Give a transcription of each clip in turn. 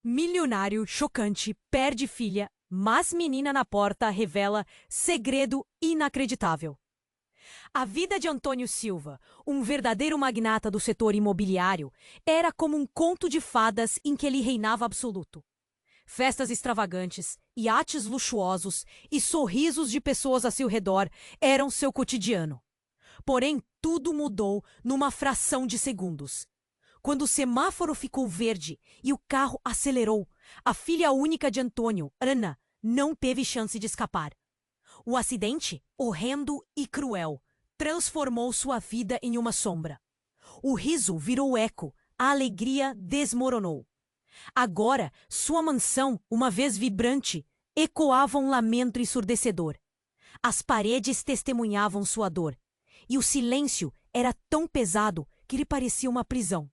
Milionário chocante perde filha, mas menina na porta revela segredo inacreditável. A vida de Antônio Silva, um verdadeiro magnata do setor imobiliário, era como um conto de fadas em que ele reinava absoluto. Festas extravagantes, iates luxuosos e sorrisos de pessoas a seu redor eram seu cotidiano. Porém, tudo mudou numa fração de segundos. Quando o semáforo ficou verde e o carro acelerou, a filha única de Antônio, Ana, não teve chance de escapar. O acidente, horrendo e cruel, transformou sua vida em uma sombra. O riso virou eco, a alegria desmoronou. Agora, sua mansão, uma vez vibrante, ecoava um lamento ensurdecedor. As paredes testemunhavam sua dor, e o silêncio era tão pesado que lhe parecia uma prisão.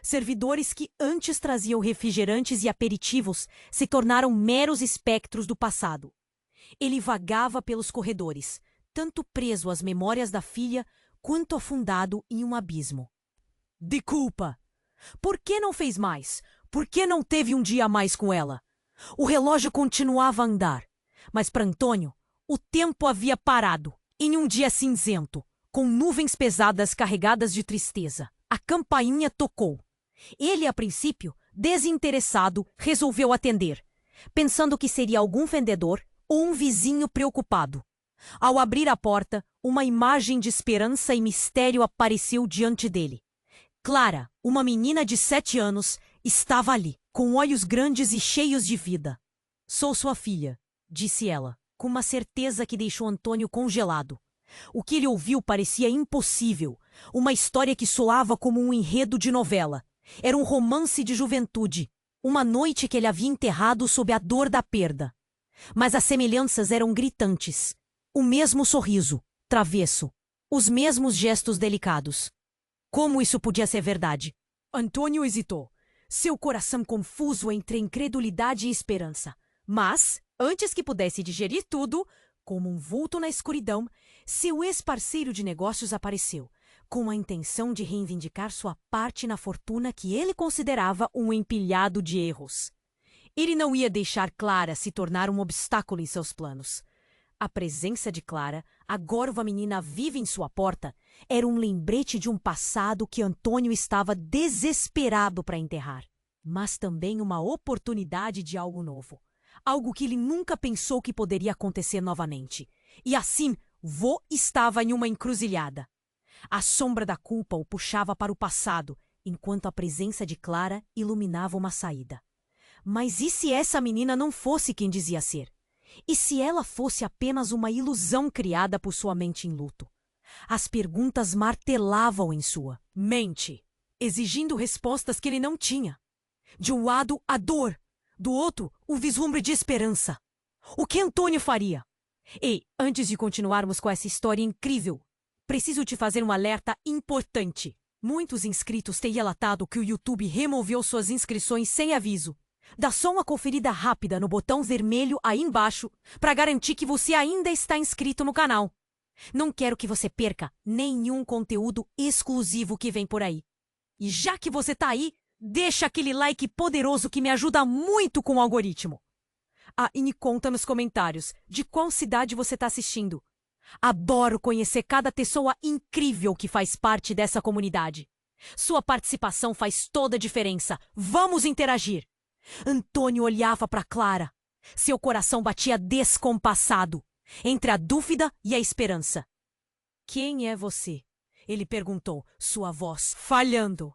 Servidores que antes traziam refrigerantes e aperitivos se tornaram meros espectros do passado. Ele vagava pelos corredores, tanto preso às memórias da filha, quanto afundado em um abismo. De culpa! Por que não fez mais? Por que não teve um dia a mais com ela? O relógio continuava a andar, mas para Antônio, o tempo havia parado, em um dia cinzento, com nuvens pesadas carregadas de tristeza. A campainha tocou. Ele, a princípio, desinteressado, resolveu atender, pensando que seria algum vendedor ou um vizinho preocupado. Ao abrir a porta, uma imagem de esperança e mistério apareceu diante dele. Clara, uma menina de 7 anos, estava ali, com olhos grandes e cheios de vida. "Sou sua filha", disse ela, com uma certeza que deixou Antônio congelado. O que ele ouviu parecia impossível, uma história que soava como um enredo de novela. Era um romance de juventude, uma noite que ele havia enterrado sob a dor da perda. Mas as semelhanças eram gritantes. O mesmo sorriso, travesso, os mesmos gestos delicados. Como isso podia ser verdade? Antônio hesitou, seu coração confuso entre incredulidade e esperança. Mas, antes que pudesse digerir tudo, como um vulto na escuridão, seu ex-parceiro de negócios apareceu, com a intenção de reivindicar sua parte na fortuna que ele considerava um empilhado de erros. Ele não ia deixar Clara se tornar um obstáculo em seus planos. A presença de Clara, agora uma menina viva em sua porta, era um lembrete de um passado que Antônio estava desesperado para enterrar. Mas também uma oportunidade de algo novo. Algo que ele nunca pensou que poderia acontecer novamente. E assim, Vô estava em uma encruzilhada. A sombra da culpa o puxava para o passado, enquanto a presença de Clara iluminava uma saída. Mas e se essa menina não fosse quem dizia ser? E se ela fosse apenas uma ilusão criada por sua mente em luto? As perguntas martelavam em sua mente, exigindo respostas que ele não tinha. De um lado, a dor. Do outro, o vislumbre de esperança. O que Antônio faria? Ei, antes de continuarmos com essa história incrível, preciso te fazer um alerta importante. Muitos inscritos têm relatado que o YouTube removeu suas inscrições sem aviso. Dá só uma conferida rápida no botão vermelho aí embaixo para garantir que você ainda está inscrito no canal. Não quero que você perca nenhum conteúdo exclusivo que vem por aí. E já que você tá aí, deixa aquele like poderoso que me ajuda muito com o algoritmo. Ah, e me conta nos comentários de qual cidade você está assistindo. Adoro conhecer cada pessoa incrível que faz parte dessa comunidade. Sua participação faz toda a diferença. Vamos interagir! Antônio olhava para Clara. Seu coração batia descompassado, entre a dúvida e a esperança. "Quem é você?" ele perguntou, sua voz falhando.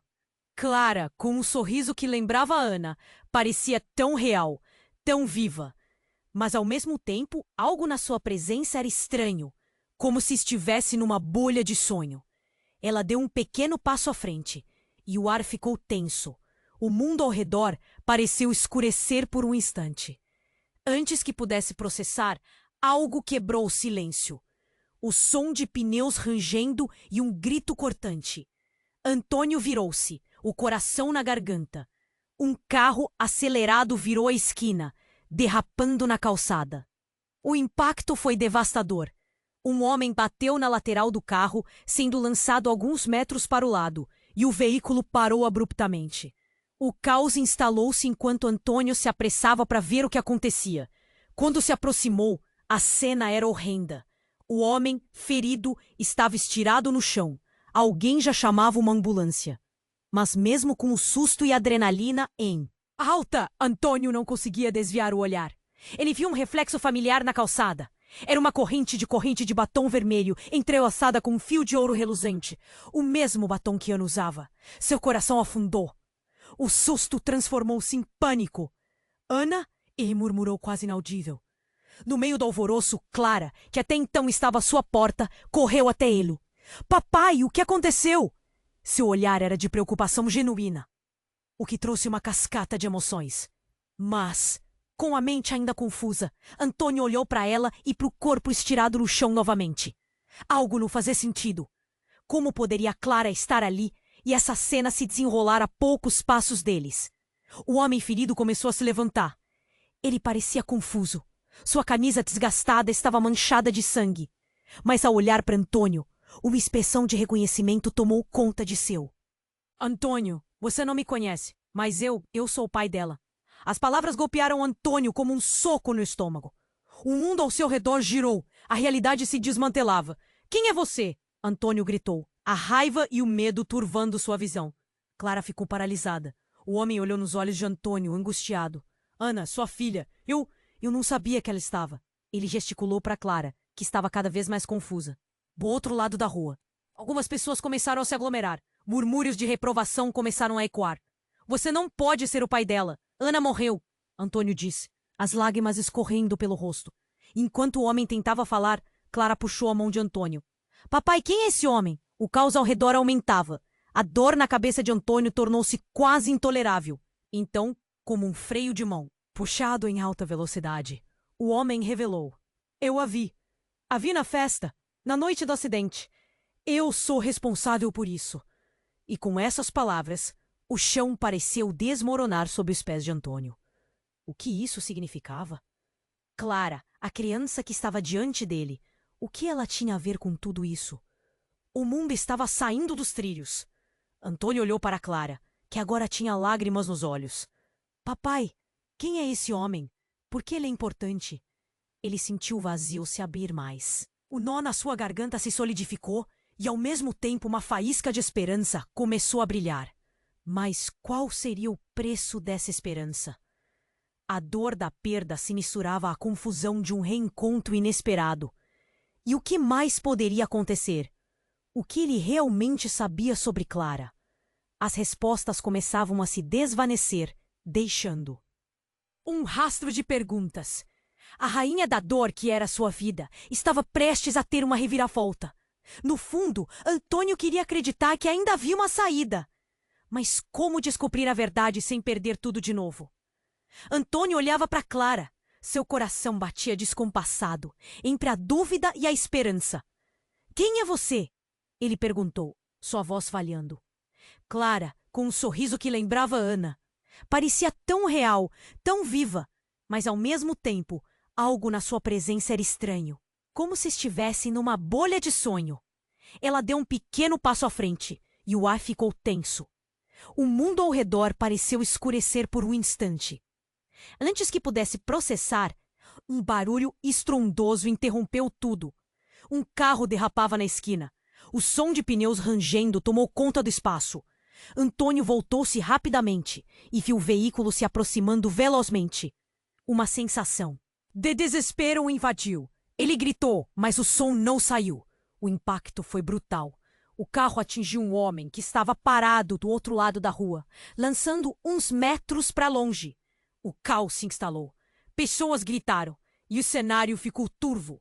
Clara, com um sorriso que lembrava a Ana, parecia tão real, tão viva. Mas ao mesmo tempo, algo na sua presença era estranho, como se estivesse numa bolha de sonho. Ela deu um pequeno passo à frente, e o ar ficou tenso. O mundo ao redor pareceu escurecer por um instante. Antes que pudesse processar, algo quebrou o silêncio. O som de pneus rangendo e um grito cortante. Antônio virou-se, o coração na garganta. Um carro acelerado virou a esquina, derrapando na calçada. O impacto foi devastador. Um homem bateu na lateral do carro, sendo lançado alguns metros para o lado, e o veículo parou abruptamente. O caos instalou-se enquanto Antônio se apressava para ver o que acontecia. Quando se aproximou, a cena era horrenda. O homem, ferido, estava estirado no chão. Alguém já chamava uma ambulância. Mas mesmo com o susto e adrenalina em alta, Antônio não conseguia desviar o olhar. Ele viu um reflexo familiar na calçada. Era uma corrente de batom vermelho, entrelaçada com um fio de ouro reluzente. O mesmo batom que Ana usava. Seu coração afundou. O susto transformou-se em pânico. Ana? Ele murmurou quase inaudível. No meio do alvoroço, Clara, que até então estava à sua porta, correu até ele. Papai, o que aconteceu? Seu olhar era de preocupação genuína, o que trouxe uma cascata de emoções. Mas, com a mente ainda confusa, Antônio olhou para ela e para o corpo estirado no chão novamente. Algo não fazia sentido. Como poderia Clara estar ali e essa cena se desenrolar a poucos passos deles? O homem ferido começou a se levantar. Ele parecia confuso. Sua camisa desgastada estava manchada de sangue. Mas ao olhar para Antônio, uma expressão de reconhecimento tomou conta de seu. Antônio, você não me conhece, mas eu sou o pai dela. As palavras golpearam Antônio como um soco no estômago. O mundo ao seu redor girou. A realidade se desmantelava. Quem é você? Antônio gritou, a raiva e o medo turvando sua visão. Clara ficou paralisada. O homem olhou nos olhos de Antônio, angustiado. Ana, sua filha, eu não sabia que ela estava. Ele gesticulou para Clara, que estava cada vez mais confusa. Do outro lado da rua, algumas pessoas começaram a se aglomerar. Murmúrios de reprovação começaram a ecoar. Você não pode ser o pai dela. Ana morreu, Antônio disse, as lágrimas escorrendo pelo rosto. Enquanto o homem tentava falar, Clara puxou a mão de Antônio. Papai, quem é esse homem? O caos ao redor aumentava. A dor na cabeça de Antônio tornou-se quase intolerável. Então, como um freio de mão, puxado em alta velocidade, o homem revelou. Eu a vi. A vi na festa, na noite do acidente. Eu sou responsável por isso. E com essas palavras, o chão pareceu desmoronar sob os pés de Antônio. O que isso significava? Clara, a criança que estava diante dele, o que ela tinha a ver com tudo isso? O mundo estava saindo dos trilhos. Antônio olhou para Clara, que agora tinha lágrimas nos olhos. Papai, quem é esse homem? Por que ele é importante? Ele sentiu o vazio se abrir mais. O nó na sua garganta se solidificou e, ao mesmo tempo, uma faísca de esperança começou a brilhar. Mas qual seria o preço dessa esperança? A dor da perda se misturava à confusão de um reencontro inesperado. E o que mais poderia acontecer? O que ele realmente sabia sobre Clara? As respostas começavam a se desvanecer, deixando um rastro de perguntas. A rainha da dor que era sua vida estava prestes a ter uma reviravolta. No fundo, Antônio queria acreditar que ainda havia uma saída. Mas como descobrir a verdade sem perder tudo de novo? Antônio olhava para Clara. Seu coração batia descompassado, entre a dúvida e a esperança. Quem é você? Ele perguntou, sua voz falhando. Clara, com um sorriso que lembrava Ana. Parecia tão real, tão viva, mas ao mesmo tempo, algo na sua presença era estranho, como se estivesse numa bolha de sonho. Ela deu um pequeno passo à frente, e o ar ficou tenso. O mundo ao redor pareceu escurecer por um instante. Antes que pudesse processar, um barulho estrondoso interrompeu tudo. Um carro derrapava na esquina. O som de pneus rangendo tomou conta do espaço. Antônio voltou-se rapidamente e viu o veículo se aproximando velozmente. Uma sensação de desespero o invadiu. Ele gritou, mas o som não saiu. O impacto foi brutal. O carro atingiu um homem que estava parado do outro lado da rua, lançando uns metros para longe. O caos se instalou. Pessoas gritaram e o cenário ficou turvo.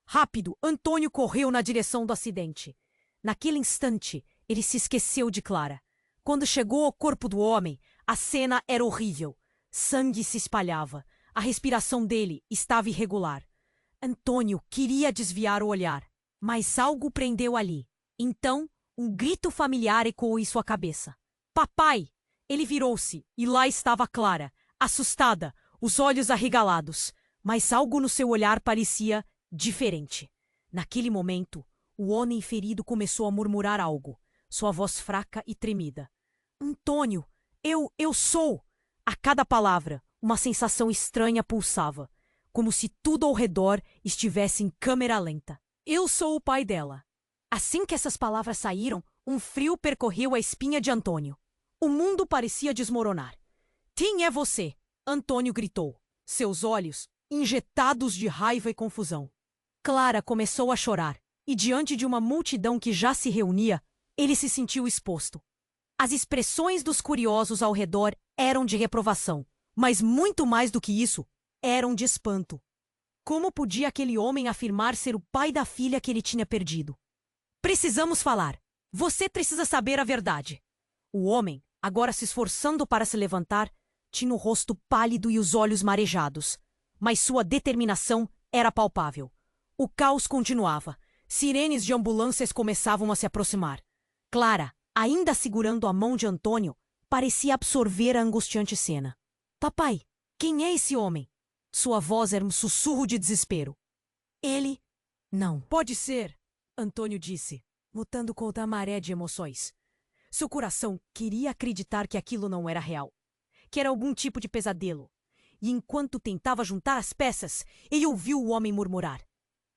Rápido, Antônio correu na direção do acidente. Naquele instante, ele se esqueceu de Clara. Quando chegou ao corpo do homem, a cena era horrível. Sangue se espalhava. A respiração dele estava irregular. Antônio queria desviar o olhar, mas algo o prendeu ali. Então, um grito familiar ecoou em sua cabeça. Papai! Ele virou-se e lá estava Clara, assustada, os olhos arregalados. Mas algo no seu olhar parecia diferente. Naquele momento, o homem ferido começou a murmurar algo, sua voz fraca e tremida. Antônio, Eu sou! A cada palavra, uma sensação estranha pulsava, como se tudo ao redor estivesse em câmera lenta. Eu sou o pai dela. Assim que essas palavras saíram, um frio percorreu a espinha de Antônio. O mundo parecia desmoronar. Quem é você? Antônio gritou, seus olhos injetados de raiva e confusão. Clara começou a chorar, e diante de uma multidão que já se reunia, ele se sentiu exposto. As expressões dos curiosos ao redor eram de reprovação, mas muito mais do que isso, eram de espanto. Como podia aquele homem afirmar ser o pai da filha que ele tinha perdido? Precisamos falar. Você precisa saber a verdade. O homem, agora se esforçando para se levantar, tinha o rosto pálido e os olhos marejados, mas sua determinação era palpável. O caos continuava. Sirenes de ambulâncias começavam a se aproximar. Clara, ainda segurando a mão de Antônio, parecia absorver a angustiante cena. Papai, quem é esse homem? Sua voz era um sussurro de desespero. Ele... Não. Pode ser, Antônio disse, lutando contra a maré de emoções. Seu coração queria acreditar que aquilo não era real, que era algum tipo de pesadelo. E enquanto tentava juntar as peças, ele ouviu o homem murmurar.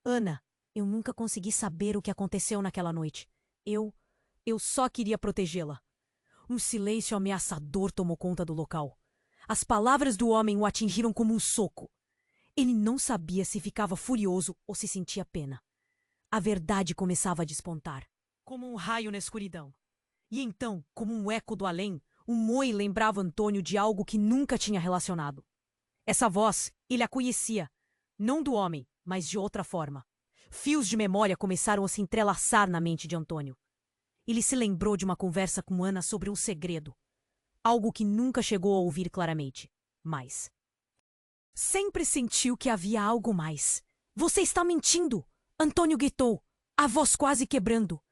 Ana, eu nunca consegui saber o que aconteceu naquela noite. Eu só queria protegê-la. Um silêncio ameaçador tomou conta do local. As palavras do homem o atingiram como um soco. Ele não sabia se ficava furioso ou se sentia pena. A verdade começava a despontar, como um raio na escuridão. E então, como um eco do além, um moi lembrava Antônio de algo que nunca tinha relacionado. Essa voz, ele a conhecia, não do homem, mas de outra forma. Fios de memória começaram a se entrelaçar na mente de Antônio. Ele se lembrou de uma conversa com Ana sobre um segredo. Algo que nunca chegou a ouvir claramente, mas... Sempre sentiu que havia algo mais. Você está mentindo! Antônio gritou, a voz quase quebrando.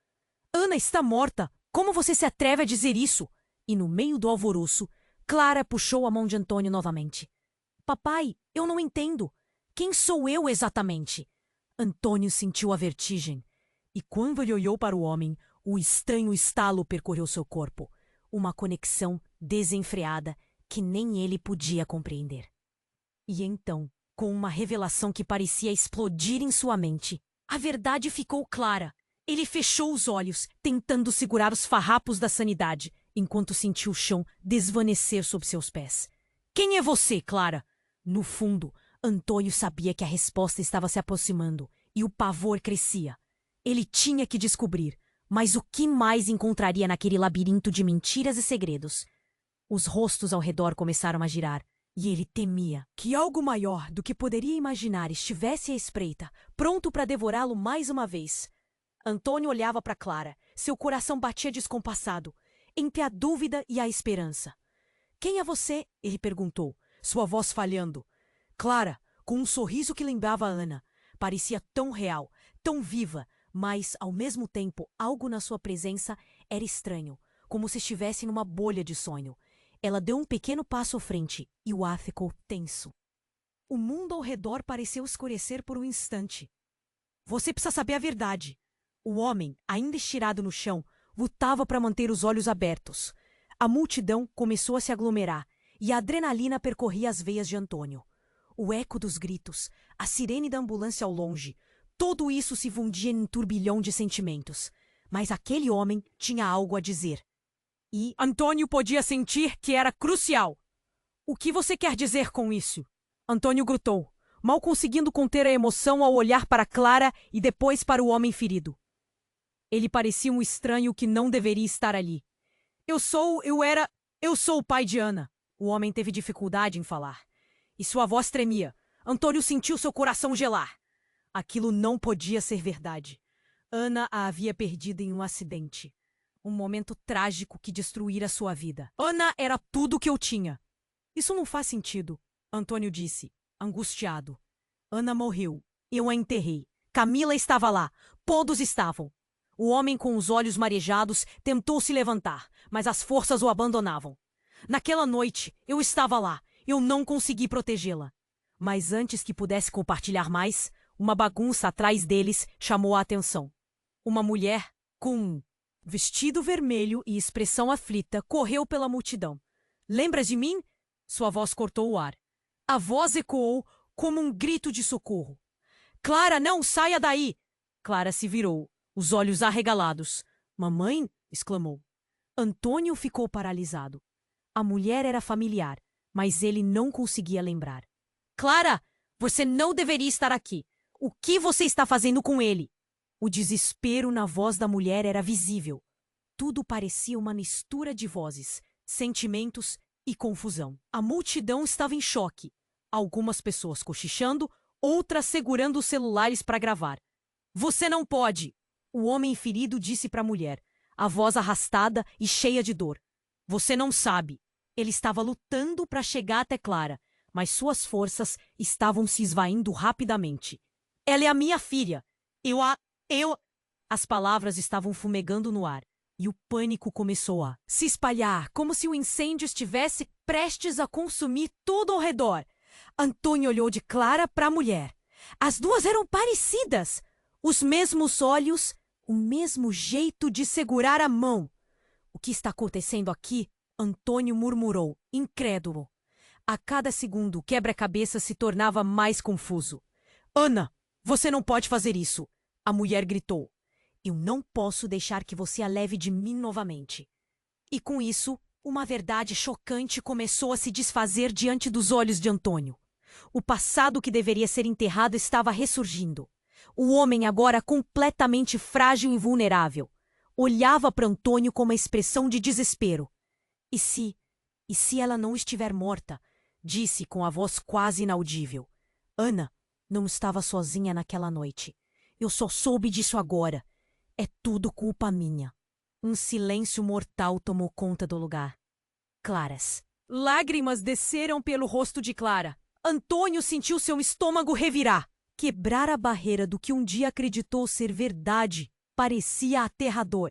Ana está morta! Como você se atreve a dizer isso? E no meio do alvoroço, Clara puxou a mão de Antônio novamente. Papai, eu não entendo. Quem sou eu exatamente? Antônio sentiu a vertigem. E quando ele olhou para o homem, o estranho estalo percorreu seu corpo. Uma conexão desenfreada que nem ele podia compreender. E então, com uma revelação que parecia explodir em sua mente, a verdade ficou clara. Ele fechou os olhos, tentando segurar os farrapos da sanidade, enquanto sentiu o chão desvanecer sob seus pés. Quem é você, Clara? No fundo, Antônio sabia que a resposta estava se aproximando, e o pavor crescia. Ele tinha que descobrir, mas o que mais encontraria naquele labirinto de mentiras e segredos? Os rostos ao redor começaram a girar, e ele temia que algo maior do que poderia imaginar estivesse à espreita, pronto para devorá-lo mais uma vez. Antônio olhava para Clara, seu coração batia descompassado, entre a dúvida e a esperança. Quem é você? Ele perguntou, sua voz falhando. Clara, com um sorriso que lembrava a Ana, parecia tão real, tão viva, mas, ao mesmo tempo, algo na sua presença era estranho, como se estivesse numa bolha de sonho. Ela deu um pequeno passo à frente e o ar ficou tenso. O mundo ao redor pareceu escurecer por um instante. Você precisa saber a verdade. O homem, ainda estirado no chão, lutava para manter os olhos abertos. A multidão começou a se aglomerar e a adrenalina percorria as veias de Antônio. O eco dos gritos, a sirene da ambulância ao longe, tudo isso se fundia em um turbilhão de sentimentos. Mas aquele homem tinha algo a dizer. E Antônio podia sentir que era crucial. O que você quer dizer com isso? Antônio grutou, mal conseguindo conter a emoção ao olhar para Clara e depois para o homem ferido. Ele parecia um estranho que não deveria estar ali. Eu sou o pai de Ana. O homem teve dificuldade em falar. E sua voz tremia. Antônio sentiu seu coração gelar. Aquilo não podia ser verdade. Ana a havia perdido em um acidente. Um momento trágico que destruíra sua vida. Ana era tudo o que eu tinha. Isso não faz sentido, Antônio disse, angustiado. Ana morreu. Eu a enterrei. Camila estava lá. Todos estavam. O homem com os olhos marejados tentou se levantar, mas as forças o abandonavam. Naquela noite, eu estava lá. Eu não consegui protegê-la. Mas antes que pudesse compartilhar mais, uma bagunça atrás deles chamou a atenção. Uma mulher, com um vestido vermelho e expressão aflita, correu pela multidão. Lembra de mim? Sua voz cortou o ar. A voz ecoou como um grito de socorro. Clara, não, saia daí! Clara se virou, os olhos arregalados. Mamãe? Exclamou. Antônio ficou paralisado. A mulher era familiar, mas ele não conseguia lembrar. Clara, você não deveria estar aqui. O que você está fazendo com ele? O desespero na voz da mulher era visível. Tudo parecia uma mistura de vozes, sentimentos e confusão. A multidão estava em choque. Algumas pessoas cochichando, outras segurando os celulares para gravar. Você não pode! O homem ferido disse para a mulher, a voz arrastada e cheia de dor. Você não sabe. Ele estava lutando para chegar até Clara, mas suas forças estavam se esvaindo rapidamente. Ela é a minha filha. As palavras estavam fumegando no ar, e o pânico começou a se espalhar, como se o incêndio estivesse prestes a consumir tudo ao redor. Antônio olhou de Clara para a mulher. As duas eram parecidas. Os mesmos olhos, o mesmo jeito de segurar a mão. O que está acontecendo aqui? Antônio murmurou, incrédulo. A cada segundo, o quebra-cabeça se tornava mais confuso. Ana, você não pode fazer isso! A mulher gritou. Eu não posso deixar que você a leve de mim novamente. E com isso, uma verdade chocante começou a se desfazer diante dos olhos de Antônio. O passado que deveria ser enterrado estava ressurgindo. O homem, agora completamente frágil e vulnerável, olhava para Antônio com uma expressão de desespero. E se ela não estiver morta? Disse com a voz quase inaudível. Ana não estava sozinha naquela noite. Eu só soube disso agora. É tudo culpa minha. Um silêncio mortal tomou conta do lugar. Claras. Lágrimas desceram pelo rosto de Clara. Antônio sentiu seu estômago revirar. Quebrar a barreira do que um dia acreditou ser verdade parecia aterrador.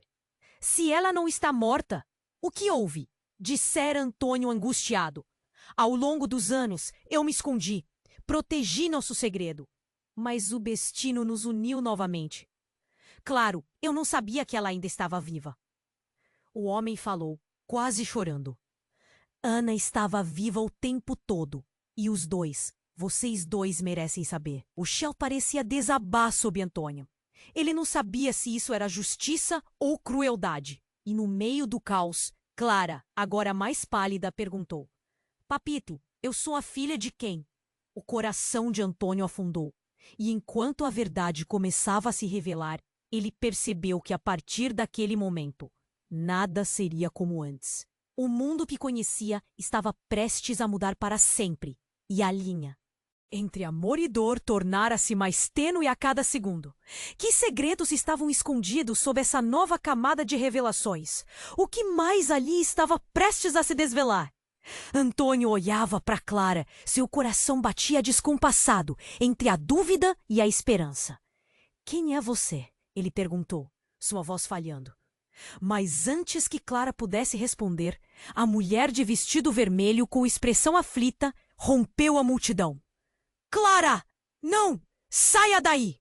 Se ela não está morta, o que houve? Dissera Antônio angustiado. Ao longo dos anos, eu me escondi, protegi nosso segredo. Mas o destino nos uniu novamente. Claro, eu não sabia que ela ainda estava viva. O homem falou, quase chorando. Ana estava viva o tempo todo. E os dois, vocês dois merecem saber. O chão parecia desabar sob Antônio. Ele não sabia se isso era justiça ou crueldade. E no meio do caos, Clara, agora mais pálida, perguntou. Papito, eu sou a filha de quem? O coração de Antônio afundou. E enquanto a verdade começava a se revelar, ele percebeu que a partir daquele momento, nada seria como antes. O mundo que conhecia estava prestes a mudar para sempre. E a linha entre amor e dor tornara-se mais tênue a cada segundo. Que segredos estavam escondidos sob essa nova camada de revelações? O que mais ali estava prestes a se desvelar? Antônio olhava para Clara, seu coração batia descompassado entre a dúvida e a esperança. Quem é você? Ele perguntou, sua voz falhando. Mas antes que Clara pudesse responder, a mulher de vestido vermelho, com expressão aflita, rompeu a multidão. Clara! Não! Saia daí!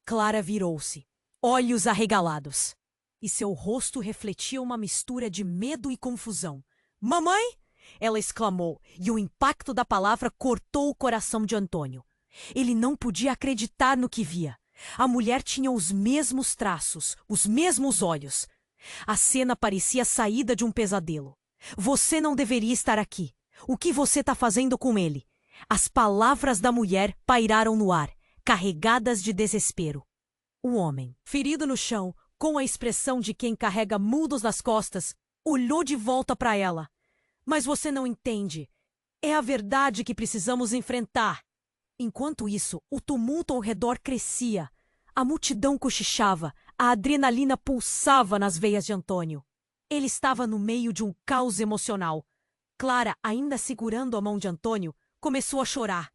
Clara virou-se, olhos arregalados, e seu rosto refletia uma mistura de medo e confusão. Mamãe! Ela exclamou, e o impacto da palavra cortou o coração de Antônio. Ele não podia acreditar no que via. A mulher tinha os mesmos traços, os mesmos olhos. A cena parecia saída de um pesadelo. Você não deveria estar aqui. O que você está fazendo com ele? As palavras da mulher pairaram no ar, carregadas de desespero. O homem, ferido no chão, com a expressão de quem carrega mudos nas costas, olhou de volta para ela. Mas você não entende. É a verdade que precisamos enfrentar. Enquanto isso, o tumulto ao redor crescia. A multidão cochichava, a adrenalina pulsava nas veias de Antônio. Ele estava no meio de um caos emocional. Clara, ainda segurando a mão de Antônio, começou a chorar.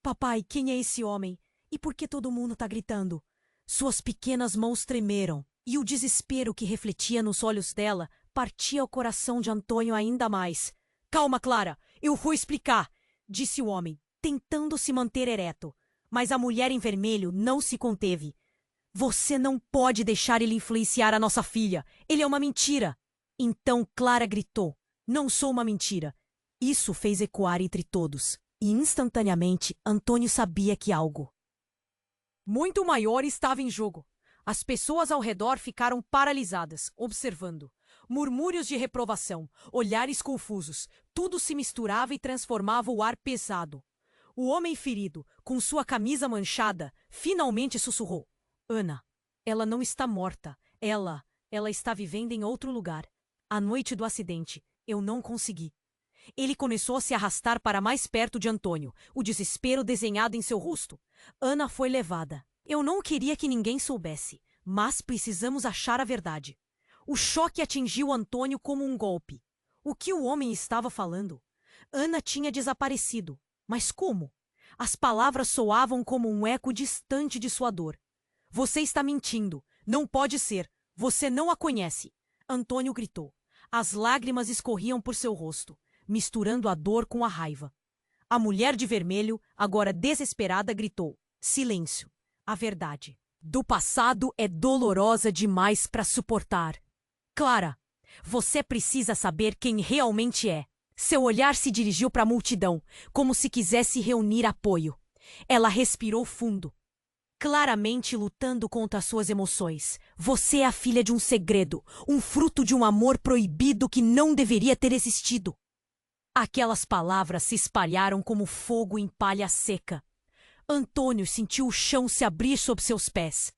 Papai, quem é esse homem? E por que todo mundo está gritando? Suas pequenas mãos tremeram, e o desespero que refletia nos olhos dela partia o coração de Antônio ainda mais. Calma, Clara, eu vou explicar, disse o homem, tentando se manter ereto. Mas a mulher em vermelho não se conteve. Você não pode deixar ele influenciar a nossa filha. Ele é uma mentira. Então Clara gritou, Não sou uma mentira. Isso fez ecoar entre todos, e instantaneamente Antônio sabia que algo muito maior estava em jogo. As pessoas ao redor ficaram paralisadas, observando. Murmúrios de reprovação, olhares confusos, tudo se misturava e transformava o ar pesado. O homem ferido, com sua camisa manchada, finalmente sussurrou. Ana, ela não está morta. Ela está vivendo em outro lugar. À noite do acidente, eu não consegui. Ele começou a se arrastar para mais perto de Antônio, o desespero desenhado em seu rosto. Ana foi levada. Eu não queria que ninguém soubesse, mas precisamos achar a verdade. O choque atingiu Antônio como um golpe. O que o homem estava falando? Ana tinha desaparecido. Mas como? As palavras soavam como um eco distante de sua dor. Você está mentindo. Não pode ser. Você não a conhece. Antônio gritou. As lágrimas escorriam por seu rosto, misturando a dor com a raiva. A mulher de vermelho, agora desesperada, gritou. Silêncio. A verdade do passado é dolorosa demais para suportar. Clara, você precisa saber quem realmente é. Seu olhar se dirigiu para a multidão, como se quisesse reunir apoio. Ela respirou fundo, claramente lutando contra suas emoções. Você é a filha de um segredo, um fruto de um amor proibido que não deveria ter existido. Aquelas palavras se espalharam como fogo em palha seca. Antônio sentiu o chão se abrir sob seus pés.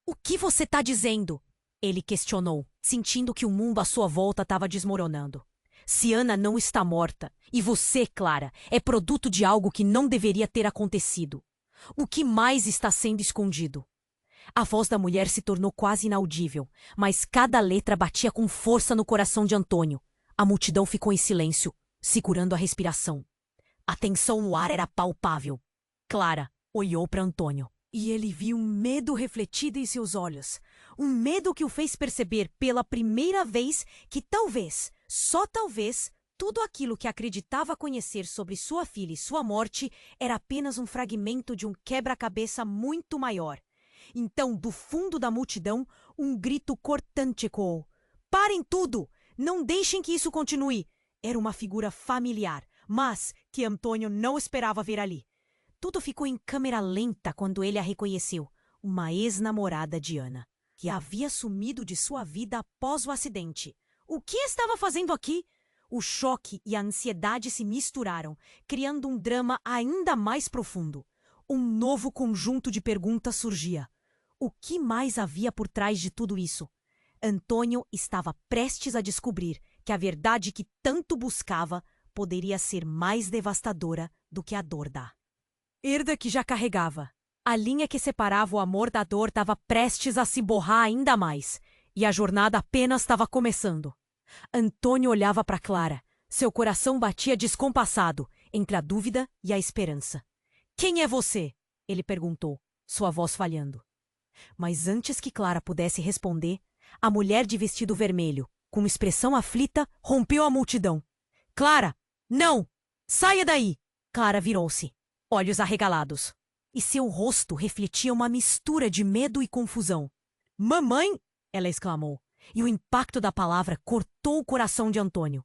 O que você está dizendo? Ele questionou, sentindo que o mundo à sua volta estava desmoronando. Se Ana não está morta, e você, Clara, é produto de algo que não deveria ter acontecido. O que mais está sendo escondido? A voz da mulher se tornou quase inaudível, mas cada letra batia com força no coração de Antônio. A multidão ficou em silêncio, segurando a respiração. A tensão no ar era palpável. Clara olhou para Antônio, e ele viu um medo refletido em seus olhos. Um medo que o fez perceber pela primeira vez que talvez, só talvez, tudo aquilo que acreditava conhecer sobre sua filha e sua morte era apenas um fragmento de um quebra-cabeça muito maior. Então, do fundo da multidão, um grito cortante ecoou. Parem tudo! Não deixem que isso continue! Era uma figura familiar, mas que Antônio não esperava ver ali. Tudo ficou em câmera lenta quando ele a reconheceu. Uma ex-namorada de Ana, que havia sumido de sua vida após o acidente. O que estava fazendo aqui? O choque e a ansiedade se misturaram, criando um drama ainda mais profundo. Um novo conjunto de perguntas surgia. O que mais havia por trás de tudo isso? Antônio estava prestes a descobrir que a verdade que tanto buscava poderia ser mais devastadora do que a dor da herda que já carregava. A linha que separava o amor da dor estava prestes a se borrar ainda mais, e a jornada apenas estava começando. Antônio olhava para Clara. Seu coração batia descompassado, entre a dúvida e a esperança. Quem é você? Ele perguntou, sua voz falhando. Mas antes que Clara pudesse responder, a mulher de vestido vermelho, com expressão aflita, rompeu a multidão. Clara! Não! Saia daí! Clara virou-se, olhos arregalados, e seu rosto refletia uma mistura de medo e confusão. Mamãe! Ela exclamou, e o impacto da palavra cortou o coração de Antônio.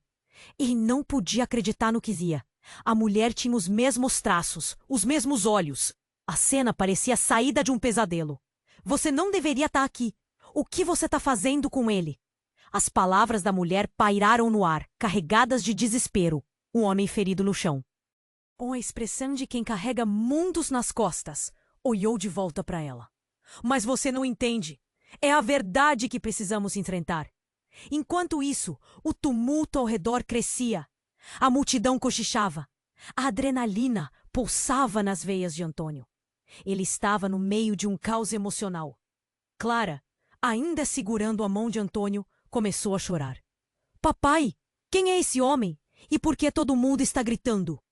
Ele não podia acreditar no que via. A mulher tinha os mesmos traços, os mesmos olhos. A cena parecia saída de um pesadelo. Você não deveria estar aqui. O que você está fazendo com ele? As palavras da mulher pairaram no ar, carregadas de desespero. O homem ferido no chão, com a expressão de quem carrega mundos nas costas, olhou de volta para ela. Mas você não entende. É a verdade que precisamos enfrentar. Enquanto isso, o tumulto ao redor crescia. A multidão cochichava. A adrenalina pulsava nas veias de Antônio. Ele estava no meio de um caos emocional. Clara, ainda segurando a mão de Antônio, começou a chorar. Papai, quem é esse homem? E por que todo mundo está gritando?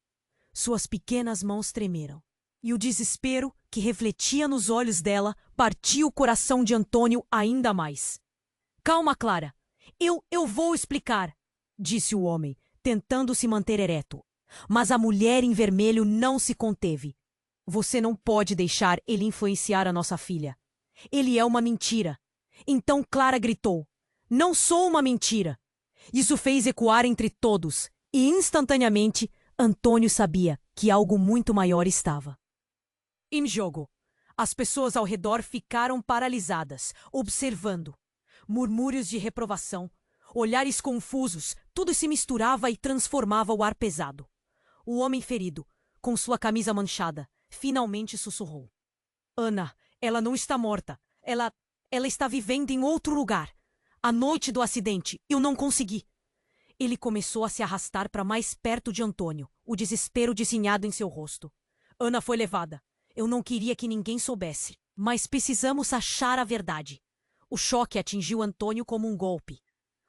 Suas pequenas mãos tremeram. E o desespero que refletia nos olhos dela partia o coração de Antônio ainda mais. Calma, Clara. Eu vou explicar, disse o homem, tentando se manter ereto. Mas a mulher em vermelho não se conteve. Você não pode deixar ele influenciar a nossa filha. Ele é uma mentira. Então Clara gritou. Não sou uma mentira. Isso fez ecoar entre todos, e instantaneamente Antônio sabia que algo muito maior estava em jogo. As pessoas ao redor ficaram paralisadas, observando. Murmúrios de reprovação, olhares confusos, tudo se misturava e transformava o ar pesado. O homem ferido, com sua camisa manchada, finalmente sussurrou: Ana, ela não está morta. Ela está vivendo em outro lugar. A noite do acidente, eu não consegui. Ele começou a se arrastar para mais perto de Antônio, o desespero desenhado em seu rosto. Ana foi levada. Eu não queria que ninguém soubesse, mas precisamos achar a verdade. O choque atingiu Antônio como um golpe.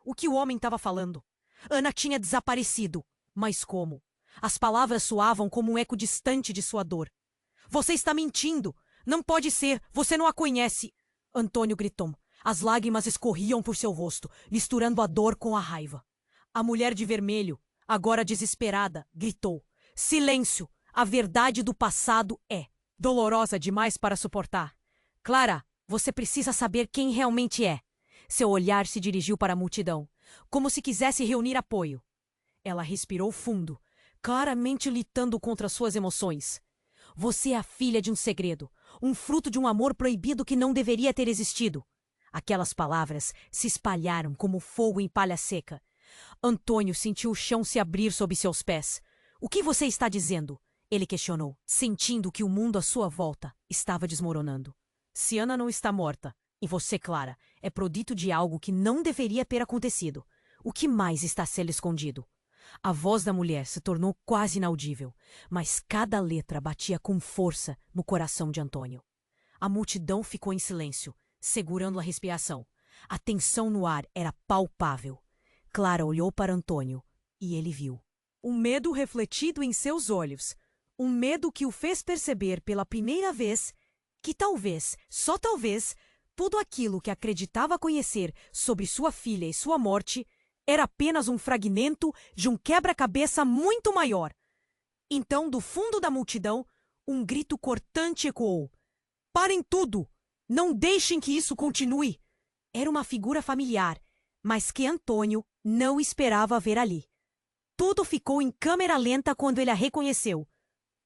O que o homem estava falando? Ana tinha desaparecido. Mas como? As palavras soavam como um eco distante de sua dor. Você está mentindo! Não pode ser! Você não a conhece! Antônio gritou. As lágrimas escorriam por seu rosto, misturando a dor com a raiva. A mulher de vermelho, agora desesperada, gritou: Silêncio! A verdade do passado é dolorosa demais para suportar. Clara, você precisa saber quem realmente é. Seu olhar se dirigiu para a multidão, como se quisesse reunir apoio. Ela respirou fundo, claramente lutando contra suas emoções. Você é a filha de um segredo, um fruto de um amor proibido que não deveria ter existido. Aquelas palavras se espalharam como fogo em palha seca. Antônio sentiu o chão se abrir sob seus pés. O que você está dizendo? Ele questionou, sentindo que o mundo à sua volta estava desmoronando. Se Ana não está morta, e você, Clara, é produto de algo que não deveria ter acontecido, o que mais está sendo escondido? A voz da mulher se tornou quase inaudível, mas cada letra batia com força no coração de Antônio. A multidão ficou em silêncio, segurando a respiração. A tensão no ar era palpável. Clara olhou para Antônio e ele viu um medo refletido em seus olhos. Um medo que o fez perceber pela primeira vez que talvez, só talvez, tudo aquilo que acreditava conhecer sobre sua filha e sua morte era apenas um fragmento de um quebra-cabeça muito maior. Então, do fundo da multidão, um grito cortante ecoou. Parem tudo! Não deixem que isso continue! Era uma figura familiar, mas que Antônio não esperava ver ali. Tudo ficou em câmera lenta quando ele a reconheceu.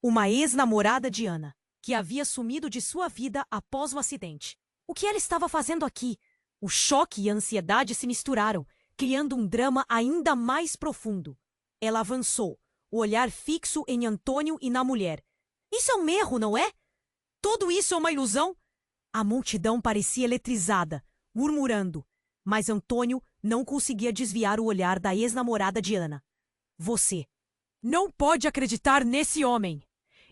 Uma ex-namorada de Ana, que havia sumido de sua vida após o acidente. O que ela estava fazendo aqui? O choque e a ansiedade se misturaram, criando um drama ainda mais profundo. Ela avançou, o olhar fixo em Antônio e na mulher. Isso é um erro, não é? Tudo isso é uma ilusão? A multidão parecia eletrizada, murmurando, mas Antônio não conseguia desviar o olhar da ex-namorada de Ana. Você não pode acreditar nesse homem!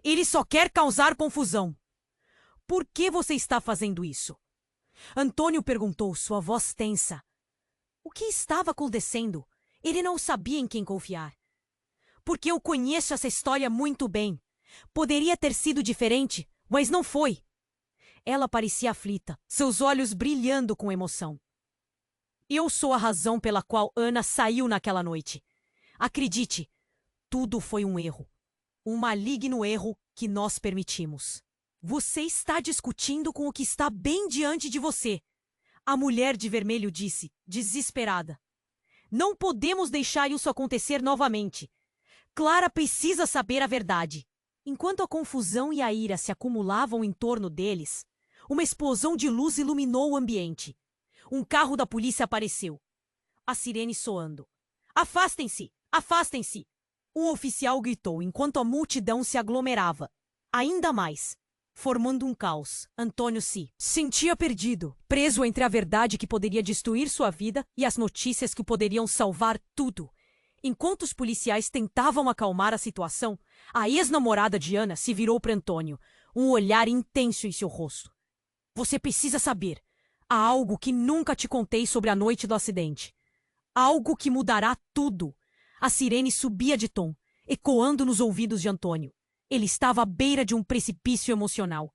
Ele só quer causar confusão. Por que você está fazendo isso? Antônio perguntou, sua voz tensa. O que estava acontecendo? Ele não sabia em quem confiar. Porque eu conheço essa história muito bem. Poderia ter sido diferente, mas não foi. Ela parecia aflita, seus olhos brilhando com emoção. Eu sou a razão pela qual Ana saiu naquela noite. Acredite, tudo foi um erro. Um maligno erro que nós permitimos. Você está discutindo com o que está bem diante de você. A mulher de vermelho disse, desesperada. Não podemos deixar isso acontecer novamente. Clara precisa saber a verdade. Enquanto a confusão e a ira se acumulavam em torno deles, uma explosão de luz iluminou o ambiente. Um carro da polícia apareceu. A sirene soando. Afastem-se! Afastem-se! Um oficial gritou enquanto a multidão se aglomerava. Ainda mais, formando um caos. Antônio se sentia perdido, preso entre a verdade que poderia destruir sua vida e as notícias que poderiam salvar tudo. Enquanto os policiais tentavam acalmar a situação, a ex-namorada de Ana se virou para Antônio, um olhar intenso em seu rosto. Você precisa saber. Há algo que nunca te contei sobre a noite do acidente. Algo que mudará tudo. A sirene subia de tom, ecoando nos ouvidos de Antônio. Ele estava à beira de um precipício emocional.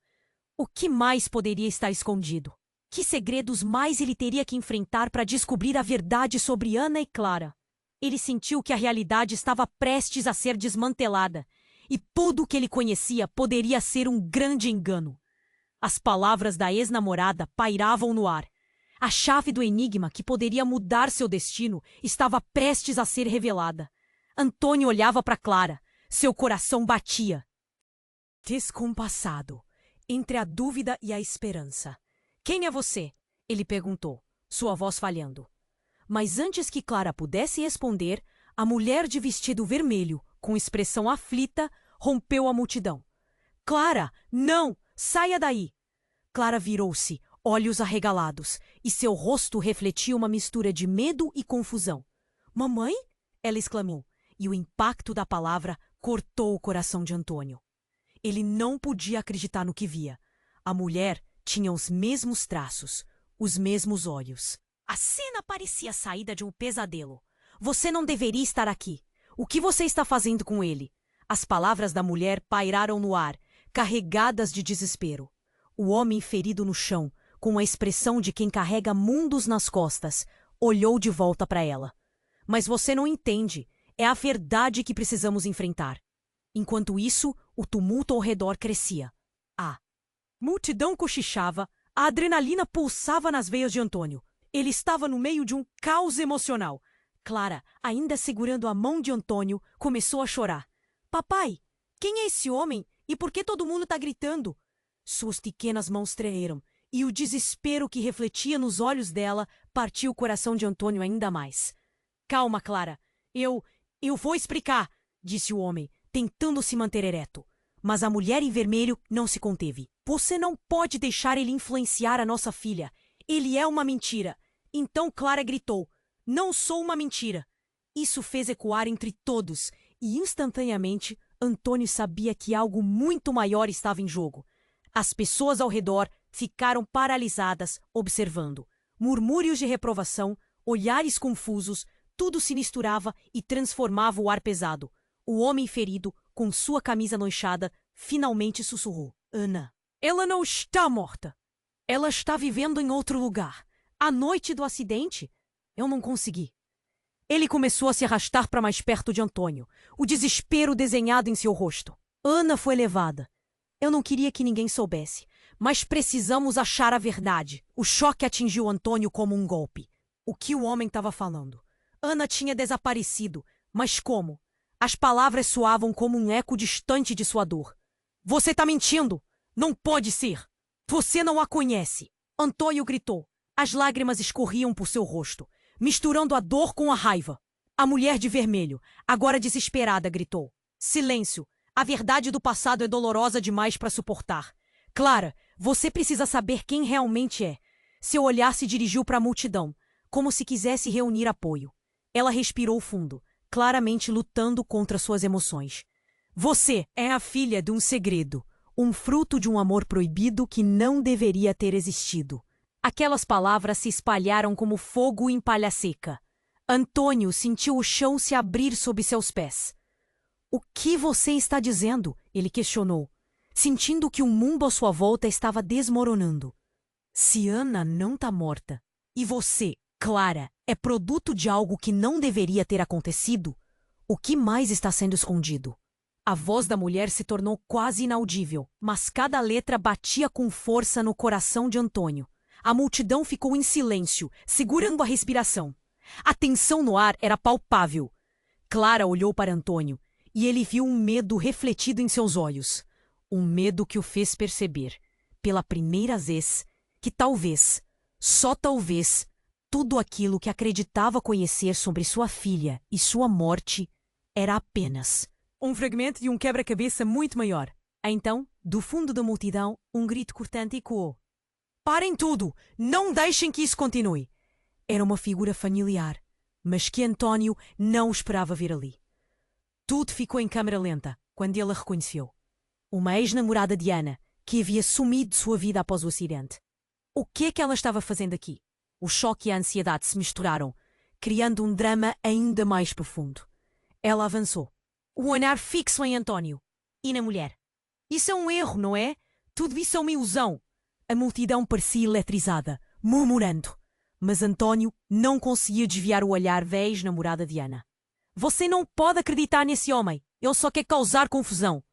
O que mais poderia estar escondido? Que segredos mais ele teria que enfrentar para descobrir a verdade sobre Ana e Clara? Ele sentiu que a realidade estava prestes a ser desmantelada, e tudo o que ele conhecia poderia ser um grande engano. As palavras da ex-namorada pairavam no ar. A chave do enigma que poderia mudar seu destino estava prestes a ser revelada. Antônio olhava para Clara. Seu coração batia. Descompassado, entre a dúvida e a esperança. Quem é você? Ele perguntou, sua voz falhando. Mas antes que Clara pudesse responder, a mulher de vestido vermelho, com expressão aflita, rompeu a multidão. Clara, não! Saia daí! Clara virou-se, olhos arregalados, e seu rosto refletia uma mistura de medo e confusão. Mamãe? Ela exclamou, e o impacto da palavra cortou o coração de Antônio. Ele não podia acreditar no que via. A mulher tinha os mesmos traços, os mesmos olhos. A cena parecia saída de um pesadelo. Você não deveria estar aqui. O que você está fazendo com ele? As palavras da mulher pairaram no ar, carregadas de desespero. O homem ferido no chão, com a expressão de quem carrega mundos nas costas, olhou de volta para ela. Mas você não entende. É a verdade que precisamos enfrentar. Enquanto isso, o tumulto ao redor crescia. A multidão cochichava, a adrenalina pulsava nas veias de Antônio. Ele estava no meio de um caos emocional. Clara, ainda segurando a mão de Antônio, começou a chorar. Papai, quem é esse homem e por que todo mundo está gritando? Suas pequenas mãos tremeram e o desespero que refletia nos olhos dela partiu o coração de Antônio ainda mais. Calma, Clara. Eu vou explicar, disse o homem, tentando se manter ereto. Mas a mulher em vermelho não se conteve. Você não pode deixar ele influenciar a nossa filha. Ele é uma mentira. Então Clara gritou, não sou uma mentira. Isso fez ecoar entre todos, e instantaneamente Antônio sabia que algo muito maior estava em jogo. As pessoas ao redor ficaram paralisadas, observando. Murmúrios de reprovação, olhares confusos, tudo se misturava e transformava o ar pesado. O homem ferido, com sua camisa manchada, finalmente sussurrou. Ana, ela não está morta. Ela está vivendo em outro lugar. À noite do acidente, eu não consegui. Ele começou a se arrastar para mais perto de Antônio, o desespero desenhado em seu rosto. Ana foi levada. Eu não queria que ninguém soubesse, mas precisamos achar a verdade. O choque atingiu Antônio como um golpe. O que o homem estava falando? Ana tinha desaparecido, mas como? As palavras soavam como um eco distante de sua dor. Você está mentindo! Não pode ser! Você não a conhece! Antônio gritou. As lágrimas escorriam por seu rosto, misturando a dor com a raiva. A mulher de vermelho, agora desesperada, gritou. Silêncio! A verdade do passado é dolorosa demais para suportar. Clara, você precisa saber quem realmente é. Seu olhar se dirigiu para a multidão, como se quisesse reunir apoio. Ela respirou fundo, claramente lutando contra suas emoções. Você é a filha de um segredo, um fruto de um amor proibido que não deveria ter existido. Aquelas palavras se espalharam como fogo em palha seca. Antônio sentiu o chão se abrir sob seus pés. O que você está dizendo? Ele questionou, sentindo que o mundo à sua volta estava desmoronando. Se Ana não está morta, e você, Clara, é produto de algo que não deveria ter acontecido, o que mais está sendo escondido? A voz da mulher se tornou quase inaudível, mas cada letra batia com força no coração de Antônio. A multidão ficou em silêncio, segurando a respiração. A tensão no ar era palpável. Clara olhou para Antônio, e ele viu um medo refletido em seus olhos. Um medo que o fez perceber, pela primeira vez, que talvez, só talvez, tudo aquilo que acreditava conhecer sobre sua filha e sua morte era apenas um fragmento de um quebra-cabeça muito maior. Então, do fundo da multidão, um grito cortante ecoou. Parem tudo! Não deixem que isso continue! Era uma figura familiar, mas que Antônio não esperava ver ali. Tudo ficou em câmera lenta quando ele a reconheceu. Uma ex-namorada de Ana, que havia sumido de sua vida após o acidente. O que é que ela estava fazendo aqui? O choque e a ansiedade se misturaram, criando um drama ainda mais profundo. Ela avançou, o olhar fixo em Antônio e na mulher. Isso é um erro, não é? Tudo isso é uma ilusão. A multidão parecia eletrizada, murmurando. Mas Antônio não conseguia desviar o olhar da ex-namorada de Ana. Você não pode acreditar nesse homem. Ele só quer causar confusão.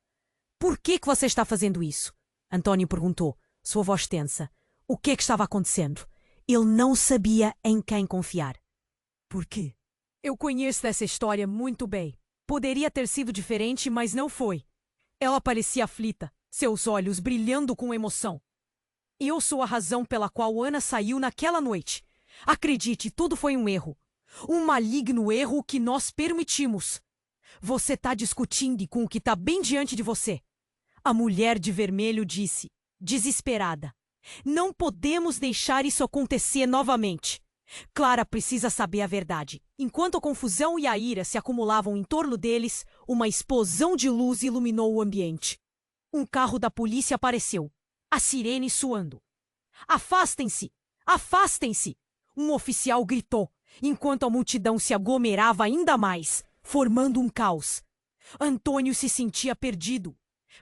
Por que você está fazendo isso? Antônio perguntou, sua voz tensa. O que é que estava acontecendo? Ele não sabia em quem confiar. Por quê? Eu conheço essa história muito bem. Poderia ter sido diferente, mas não foi. Ela parecia aflita, seus olhos brilhando com emoção. Eu sou a razão pela qual Ana saiu naquela noite. Acredite, tudo foi um erro. Um maligno erro que nós permitimos. Você está discutindo com o que está bem diante de você. A mulher de vermelho disse, desesperada. Não podemos deixar isso acontecer novamente. Clara precisa saber a verdade. Enquanto a confusão e a ira se acumulavam em torno deles, uma explosão de luz iluminou o ambiente. Um carro da polícia apareceu, a sirene soando. Afastem-se! Afastem-se! Um oficial gritou, enquanto a multidão se aglomerava ainda mais, formando um caos. Antônio se sentia perdido,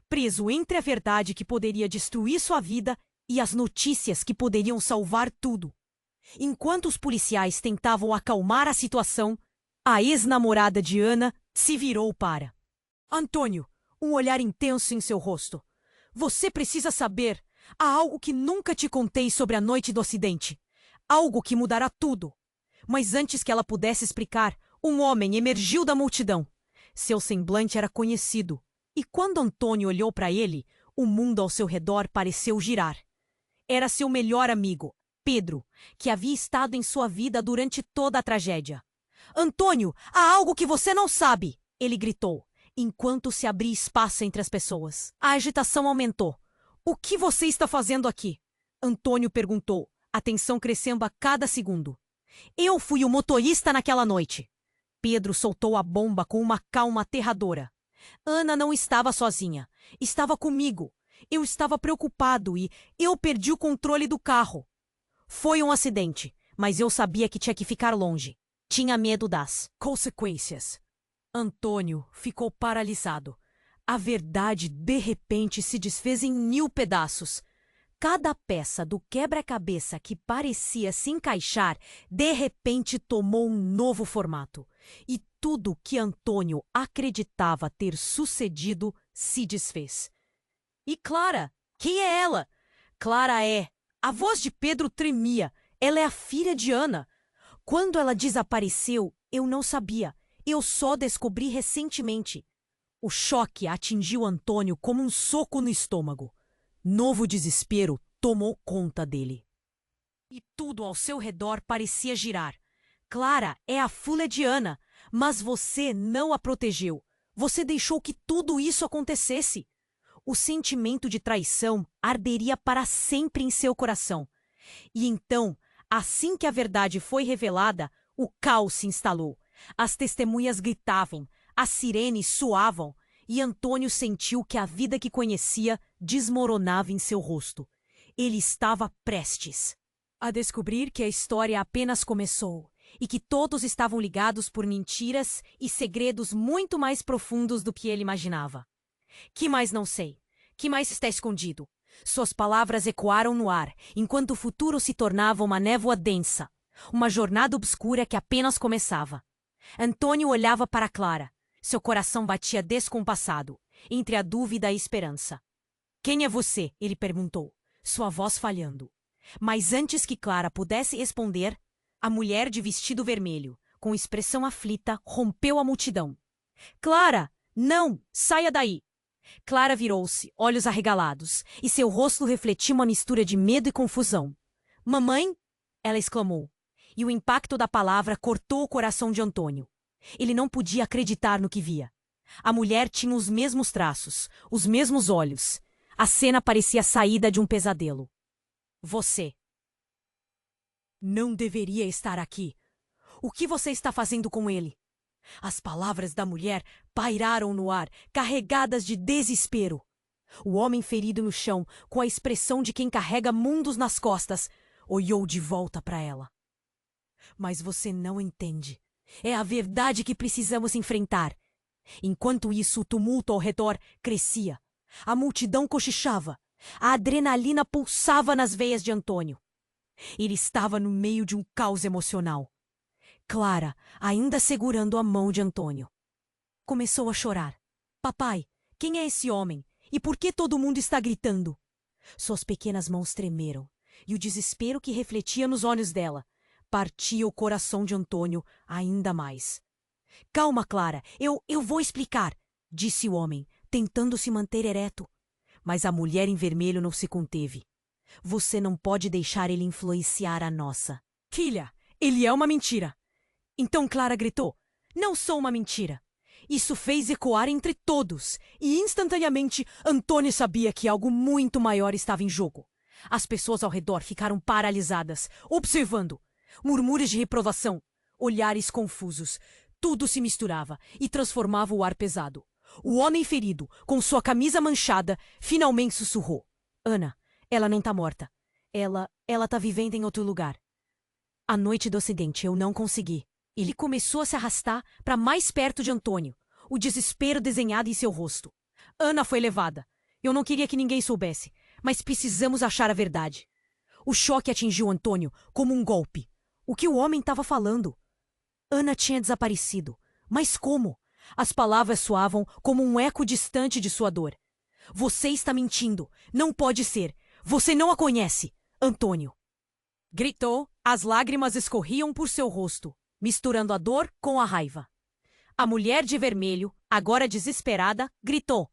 preso entre a verdade que poderia destruir sua vida e as notícias que poderiam salvar tudo. Enquanto os policiais tentavam acalmar a situação, a ex-namorada de Ana se virou para Antônio, um olhar intenso em seu rosto. Você precisa saber, há algo que nunca te contei sobre a noite do acidente. Algo que mudará tudo. Mas antes que ela pudesse explicar, um homem emergiu da multidão. Seu semblante era conhecido, e quando Antônio olhou para ele, o mundo ao seu redor pareceu girar. Era seu melhor amigo, Pedro, que havia estado em sua vida durante toda a tragédia. Antônio, há algo que você não sabe! Ele gritou, enquanto se abria espaço entre as pessoas. A agitação aumentou. O que você está fazendo aqui? Antônio perguntou, a tensão crescendo a cada segundo. Eu fui o motorista naquela noite. Pedro soltou a bomba com uma calma aterradora. Ana não estava sozinha. Estava comigo. Eu estava preocupado e eu perdi o controle do carro. Foi um acidente, mas eu sabia que tinha que ficar longe. Tinha medo das consequências. Antônio ficou paralisado. A verdade, de repente, se desfez em 1000 pedaços. Cada peça do quebra-cabeça que parecia se encaixar, de repente tomou um novo formato. E tudo que Antônio acreditava ter sucedido se desfez. E Clara? Quem é ela? Clara é... A voz de Pedro tremia. Ela é a filha de Ana. Quando ela desapareceu, eu não sabia. Eu só descobri recentemente. O choque atingiu Antônio como um soco no estômago. Novo desespero tomou conta dele. E tudo ao seu redor parecia girar. Clara é a filha de Ana, mas você não a protegeu. Você deixou que tudo isso acontecesse. O sentimento de traição arderia para sempre em seu coração. E então, assim que a verdade foi revelada, o caos se instalou. As testemunhas gritavam, as sirenes soavam, e Antônio sentiu que a vida que conhecia desmoronava em seu rosto. Ele estava prestes a descobrir que a história apenas começou e que todos estavam ligados por mentiras e segredos muito mais profundos do que ele imaginava. Que mais não sei? Que mais está escondido? Suas palavras ecoaram no ar, enquanto o futuro se tornava uma névoa densa, uma jornada obscura que apenas começava. Antônio olhava para Clara. Seu coração batia descompassado, entre a dúvida e a esperança. Quem é você? Ele perguntou, sua voz falhando. Mas antes que Clara pudesse responder, a mulher de vestido vermelho, com expressão aflita, rompeu a multidão. Clara! Não! Saia daí! Clara virou-se, olhos arregalados, e seu rosto refletia uma mistura de medo e confusão. Mamãe? Ela exclamou, e o impacto da palavra cortou o coração de Antônio. Ele não podia acreditar no que via. A mulher tinha os mesmos traços, os mesmos olhos. A cena parecia saída de um pesadelo. Você não deveria estar aqui. O que você está fazendo com ele? As palavras da mulher pairaram no ar, carregadas de desespero. O homem ferido no chão, com a expressão de quem carrega mundos nas costas, olhou de volta para ela. Mas você não entende. É a verdade que precisamos enfrentar. Enquanto isso, o tumulto ao redor crescia. A multidão cochichava. A adrenalina pulsava nas veias de Antônio. Ele estava no meio de um caos emocional. Clara, ainda segurando a mão de Antônio, começou a chorar. Papai, quem é esse homem? E por que todo mundo está gritando? Suas pequenas mãos tremeram. e o desespero que refletia nos olhos dela partia o coração de Antônio ainda mais. Calma, Clara, eu vou explicar, disse o homem, tentando se manter ereto. Mas a mulher em vermelho não se conteve. Você não pode deixar ele influenciar a nossa. Filha, ele é uma mentira. Então Clara gritou, não sou uma mentira. Isso fez ecoar entre todos, e instantaneamente Antônio sabia que algo muito maior estava em jogo. As pessoas ao redor ficaram paralisadas, observando. Murmúrios de reprovação, olhares confusos. Tudo se misturava e transformava o ar pesado. O homem ferido, com sua camisa manchada, finalmente sussurrou. Ana, ela não tá morta. Ela tá vivendo em outro lugar. A noite do acidente eu não consegui. Ele começou a se arrastar para mais perto de Antônio, o desespero desenhado em seu rosto. Ana foi levada. Eu não queria que ninguém soubesse, mas precisamos achar a verdade. O choque atingiu Antônio como um golpe. O que o homem estava falando? Ana tinha desaparecido. Mas como? As palavras soavam como um eco distante de sua dor. Você está mentindo. Não pode ser. Você não a conhece. Antônio. Gritou. As lágrimas escorriam por seu rosto, misturando a dor com a raiva. A mulher de vermelho, agora desesperada, gritou.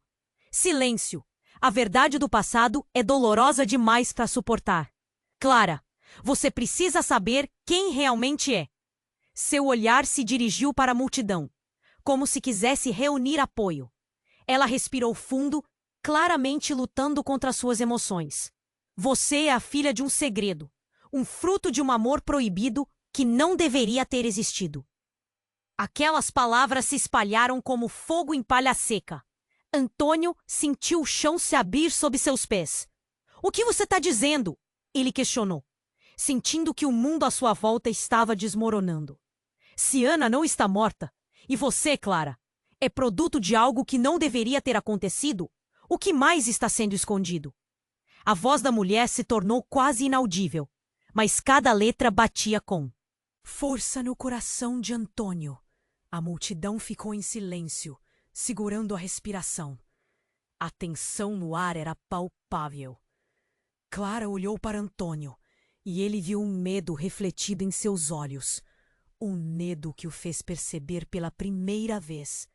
Silêncio. A verdade do passado é dolorosa demais para suportar. Clara, você precisa saber quem realmente é. Seu olhar se dirigiu para a multidão, como se quisesse reunir apoio. Ela respirou fundo, claramente lutando contra suas emoções. Você é a filha de um segredo, um fruto de um amor proibido que não deveria ter existido. Aquelas palavras se espalharam como fogo em palha seca. Antônio sentiu o chão se abrir sob seus pés. O que você está dizendo? Ele questionou, sentindo que o mundo à sua volta estava desmoronando. Se Ana não está morta, e você, Clara, é produto de algo que não deveria ter acontecido, o que mais está sendo escondido? A voz da mulher se tornou quase inaudível, mas cada letra batia com força no coração de Antônio. A multidão ficou em silêncio, segurando a respiração. A tensão no ar era palpável. Clara olhou para Antônio, e ele viu um medo refletido em seus olhos. Um medo que o fez perceber pela primeira vez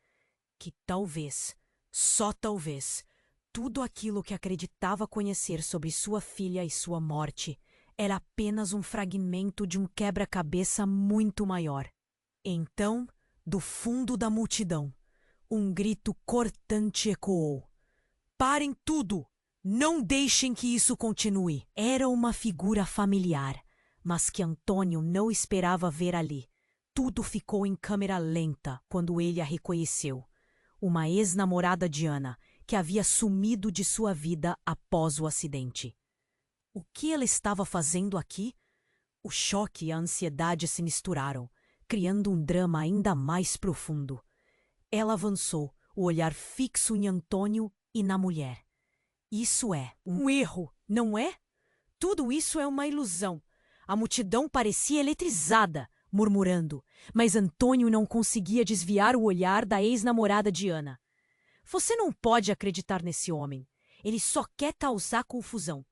que talvez, só talvez, tudo aquilo que acreditava conhecer sobre sua filha e sua morte era apenas um fragmento de um quebra-cabeça muito maior. Então, do fundo da multidão, um grito cortante ecoou. Parem tudo! Não deixem que isso continue! Era uma figura familiar, mas que Antônio não esperava ver ali. Tudo ficou em câmera lenta quando ele a reconheceu. Uma ex-namorada de Ana, que havia sumido de sua vida após o acidente. O que ela estava fazendo aqui? O choque e a ansiedade se misturaram, criando um drama ainda mais profundo. Ela avançou, o olhar fixo em Antônio e na mulher. Isso é um erro, não é? Tudo isso é uma ilusão. A multidão parecia eletrizada, murmurando, mas Antônio não conseguia desviar o olhar da ex-namorada de Ana. Você não pode acreditar nesse homem. Ele só quer causar confusão.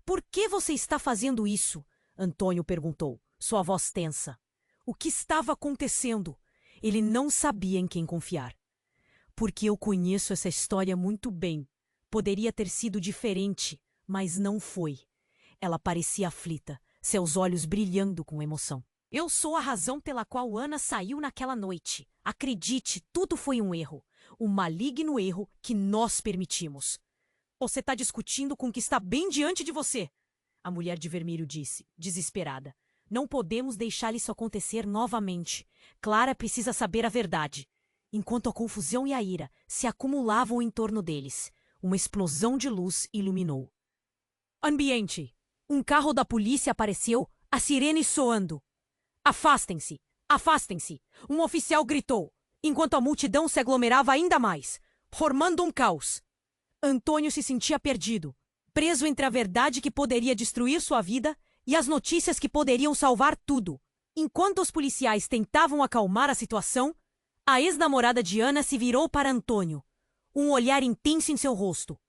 Por que você está fazendo isso? Antônio perguntou, sua voz tensa. O que estava acontecendo? Ele não sabia em quem confiar. Porque eu conheço essa história muito bem. Poderia ter sido diferente, mas não foi. Ela parecia aflita, seus olhos brilhando com emoção. Eu sou a razão pela qual Ana saiu naquela noite. Acredite, tudo foi um erro. Um maligno erro que nós permitimos. Você está discutindo com o que está bem diante de você. A mulher de vermelho disse, desesperada. Não podemos deixar isso acontecer novamente. Clara precisa saber a verdade. Enquanto a confusão e a ira se acumulavam em torno deles, uma explosão de luz iluminou. Ambiente. Um carro da polícia apareceu, a sirene soando. Afastem-se! Afastem-se! Um oficial gritou, enquanto a multidão se aglomerava ainda mais, formando um caos. Antônio se sentia perdido, preso entre a verdade que poderia destruir sua vida e as notícias que poderiam salvar tudo. Enquanto os policiais tentavam acalmar a situação, a ex-namorada de Ana se virou para Antônio, um olhar intenso em seu rosto.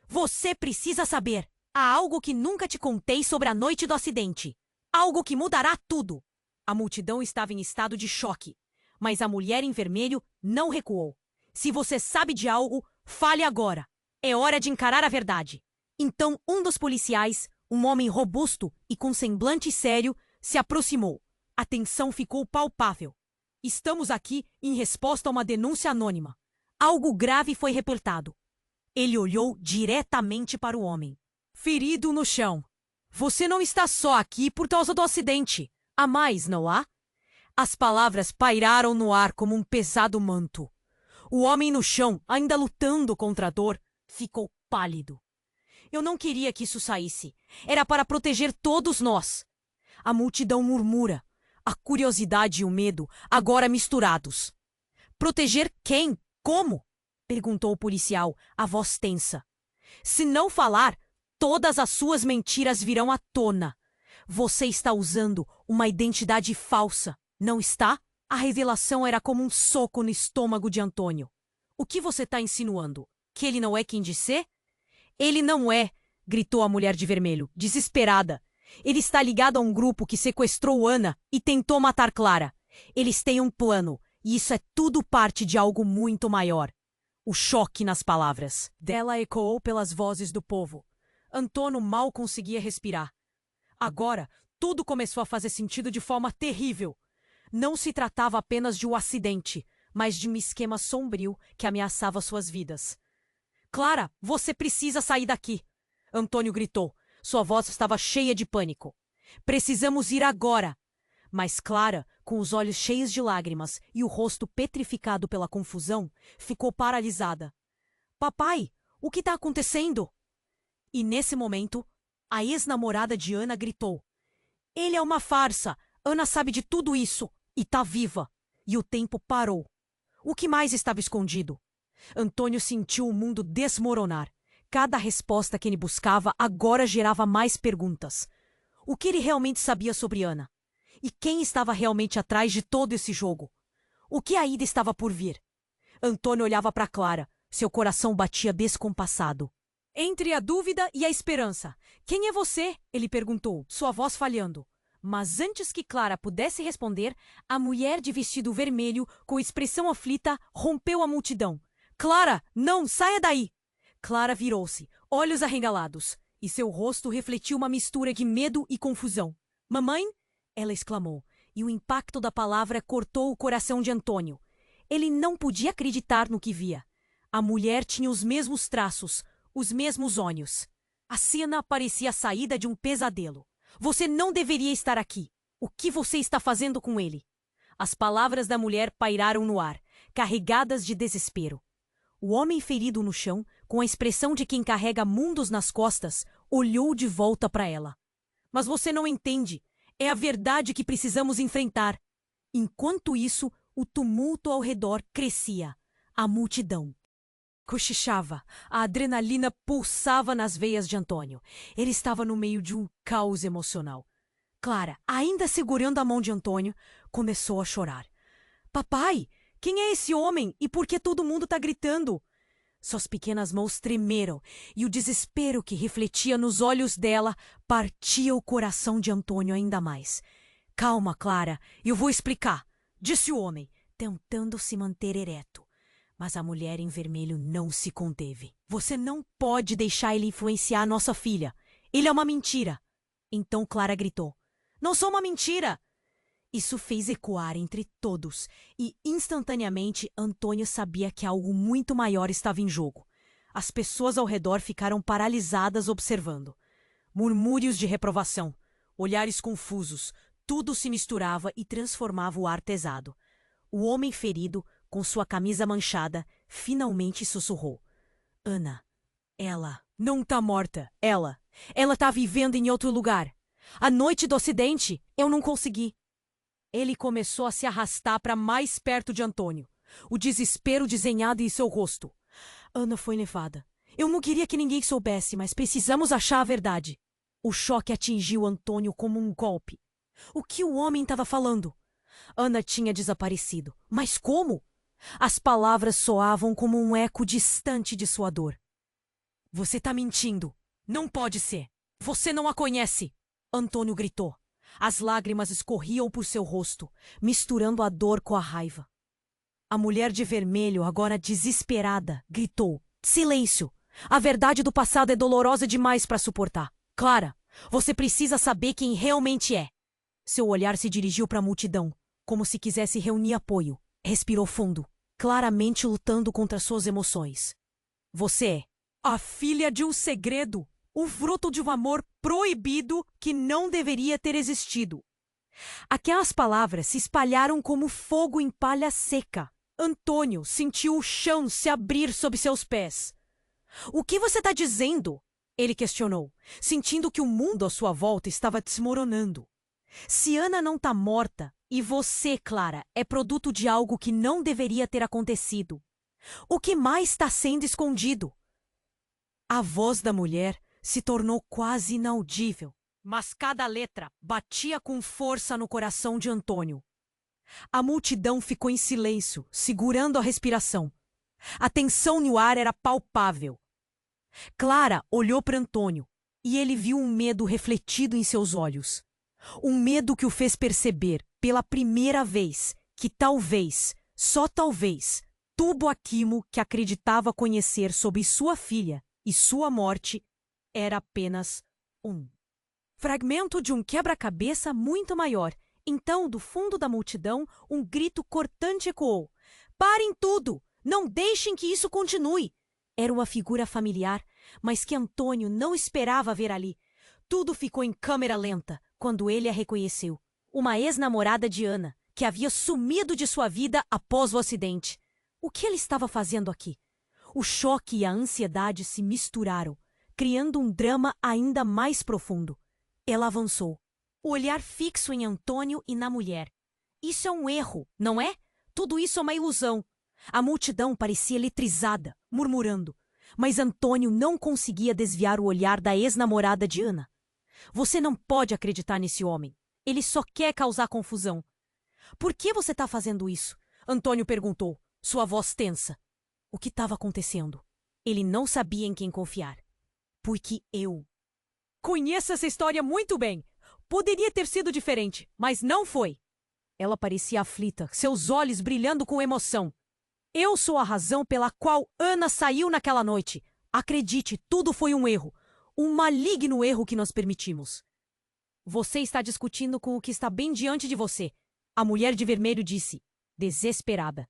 Você precisa saber! Há algo que nunca te contei sobre a noite do acidente. Algo que mudará tudo. A multidão estava em estado de choque, mas a mulher em vermelho não recuou. Se você sabe de algo, fale agora. É hora de encarar a verdade. Então um dos policiais, um homem robusto e com semblante sério, se aproximou. A tensão ficou palpável. Estamos aqui em resposta a uma denúncia anônima. Algo grave foi reportado. Ele olhou diretamente para o homem. Ferido no chão. Você não está só aqui por causa do acidente. Há mais, não há? As palavras pairaram no ar como um pesado manto. O homem no chão, ainda lutando contra a dor, ficou pálido. Eu não queria que isso saísse. Era para proteger todos nós. A multidão murmura. A curiosidade e o medo, agora misturados. Proteger quem? Como? Perguntou o policial, a voz tensa. Se não falar, todas as suas mentiras virão à tona. Você está usando uma identidade falsa, não está? A revelação era como um soco no estômago de Antônio. O que você está insinuando? Que ele não é quem diz ser? Ele não é, gritou a mulher de vermelho, desesperada. Ele está ligado a um grupo que sequestrou Ana e tentou matar Clara. Eles têm um plano, e isso é tudo parte de algo muito maior. O choque nas palavras dela ecoou pelas vozes do povo. Antônio mal conseguia respirar. Agora, tudo começou a fazer sentido de forma terrível. Não se tratava apenas de um acidente, mas de um esquema sombrio que ameaçava suas vidas. Clara, você precisa sair daqui! Antônio gritou. Sua voz estava cheia de pânico. Precisamos ir agora! Mas Clara, com os olhos cheios de lágrimas e o rosto petrificado pela confusão, ficou paralisada. Papai, o que está acontecendo? E nesse momento, a ex-namorada de Ana gritou. Ele é uma farsa! Ana sabe de tudo isso e está viva! E o tempo parou. O que mais estava escondido? Antônio sentiu o mundo desmoronar. Cada resposta que ele buscava agora gerava mais perguntas. O que ele realmente sabia sobre Ana? E quem estava realmente atrás de todo esse jogo? O que ainda estava por vir? Antônio olhava para Clara. Seu coração batia descompassado. Entre a dúvida e a esperança. Quem é você? Ele perguntou, sua voz falhando. Mas antes que Clara pudesse responder, a mulher de vestido vermelho, com expressão aflita, rompeu a multidão. Clara, não, saia daí! Clara virou-se, olhos arregalados, e seu rosto refletiu uma mistura de medo e confusão. Mamãe? Ela exclamou, e o impacto da palavra cortou o coração de Antônio. Ele não podia acreditar no que via. A mulher tinha os mesmos traços, os mesmos olhos. A cena parecia a saída de um pesadelo. Você não deveria estar aqui. O que você está fazendo com ele? As palavras da mulher pairaram no ar, carregadas de desespero. O homem ferido no chão, com a expressão de quem carrega mundos nas costas, olhou de volta para ela. Mas você não entende. É a verdade que precisamos enfrentar. Enquanto isso, o tumulto ao redor crescia. A multidão cochichava. A adrenalina pulsava nas veias de Antônio. Ele estava no meio de um caos emocional. Clara, ainda segurando a mão de Antônio, começou a chorar. Papai, quem é esse homem e por que todo mundo está gritando? Suas pequenas mãos tremeram e o desespero que refletia nos olhos dela partia o coração de Antônio ainda mais. Calma, Clara, eu vou explicar, disse o homem, tentando se manter ereto. Mas a mulher em vermelho não se conteve. Você não pode deixar ele influenciar nossa filha. Ele é uma mentira. Então Clara gritou. Não sou uma mentira! Isso fez ecoar entre todos, e instantaneamente Antônio sabia que algo muito maior estava em jogo. As pessoas ao redor ficaram paralisadas observando. Murmúrios de reprovação, olhares confusos, tudo se misturava e transformava o ar pesado. O homem ferido, com sua camisa manchada, finalmente sussurrou. Ana, ela não tá morta, ela tá vivendo em outro lugar. A noite do acidente, eu não consegui. Ele começou a se arrastar para mais perto de Antônio, o desespero desenhado em seu rosto. Ana foi levada. Eu não queria que ninguém soubesse, mas precisamos achar a verdade. O choque atingiu Antônio como um golpe. O que o homem estava falando? Ana tinha desaparecido. Mas como? As palavras soavam como um eco distante de sua dor. Você está mentindo. Não pode ser. Você não a conhece! Antônio gritou. As lágrimas escorriam por seu rosto, misturando a dor com a raiva. A mulher de vermelho, agora desesperada, gritou. Silêncio! A verdade do passado é dolorosa demais para suportar. Clara, você precisa saber quem realmente é. Seu olhar se dirigiu para a multidão, como se quisesse reunir apoio. Respirou fundo, claramente lutando contra suas emoções. Você é a filha de um segredo, o fruto de um amor proibido que não deveria ter existido. Aquelas palavras se espalharam como fogo em palha seca. Antônio sentiu o chão se abrir sob seus pés. O que você está dizendo? Ele questionou, sentindo que o mundo à sua volta estava desmoronando. Se Ana não está morta, e você, Clara, é produto de algo que não deveria ter acontecido, o que mais está sendo escondido? A voz da mulher se tornou quase inaudível, mas cada letra batia com força no coração de Antônio. A multidão ficou em silêncio, segurando a respiração. A tensão no ar era palpável. Clara olhou para Antônio e ele viu um medo refletido em seus olhos. Um medo que o fez perceber, pela primeira vez, que talvez, só talvez, tudo aquilo que acreditava conhecer sobre sua filha e sua morte era apenas um fragmento de um quebra-cabeça muito maior. Então, do fundo da multidão, um grito cortante ecoou. Parem tudo! Não deixem que isso continue! Era uma figura familiar, mas que Antônio não esperava ver ali. Tudo ficou em câmera lenta quando ele a reconheceu. Uma ex-namorada de Ana, que havia sumido de sua vida após o acidente. O que ele estava fazendo aqui? O choque e a ansiedade se misturaram, criando um drama ainda mais profundo. Ela avançou, o olhar fixo em Antônio e na mulher. Isso é um erro, não é? Tudo isso é uma ilusão. A multidão parecia eletrizada, murmurando. Mas Antônio não conseguia desviar o olhar da ex-namorada de Ana. Você não pode acreditar nesse homem. Ele só quer causar confusão. Por que você está fazendo isso? Antônio perguntou, sua voz tensa. O que estava acontecendo? Ele não sabia em quem confiar. Porque eu conheço essa história muito bem. Poderia ter sido diferente, mas não foi. Ela parecia aflita, seus olhos brilhando com emoção. Eu sou a razão pela qual Ana saiu naquela noite. Acredite, tudo foi um erro. Um maligno erro que nós permitimos. Você está discutindo com o que está bem diante de você. A mulher de vermelho disse, desesperada.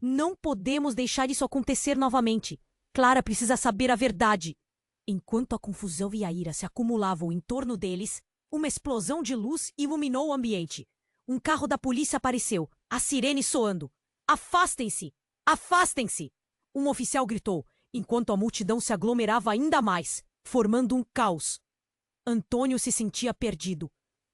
Não podemos deixar isso acontecer novamente. Clara precisa saber a verdade. Enquanto a confusão e a ira se acumulavam em torno deles, uma explosão de luz iluminou o ambiente. Um carro da polícia apareceu, a sirene soando. Afastem-se! Afastem-se! Um oficial gritou, enquanto a multidão se aglomerava ainda mais, formando um caos. Antônio se sentia perdido,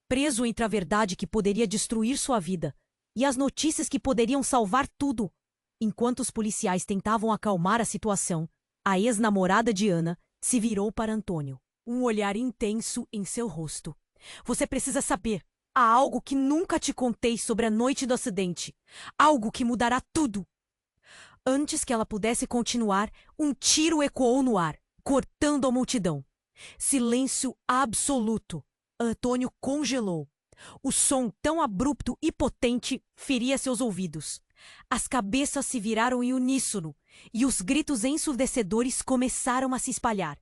preso entre a verdade que poderia destruir sua vida e as notícias que poderiam salvar tudo. Enquanto os policiais tentavam acalmar a situação, a ex-namorada de Ana se virou para Antônio, um olhar intenso em seu rosto. Você precisa saber. Há algo que nunca te contei sobre a noite do acidente. Algo que mudará tudo. Antes que ela pudesse continuar, um tiro ecoou no ar, cortando a multidão. Silêncio absoluto. Antônio congelou. O som tão abrupto e potente feria seus ouvidos. As cabeças se viraram em uníssono e os gritos ensurdecedores começaram a se espalhar.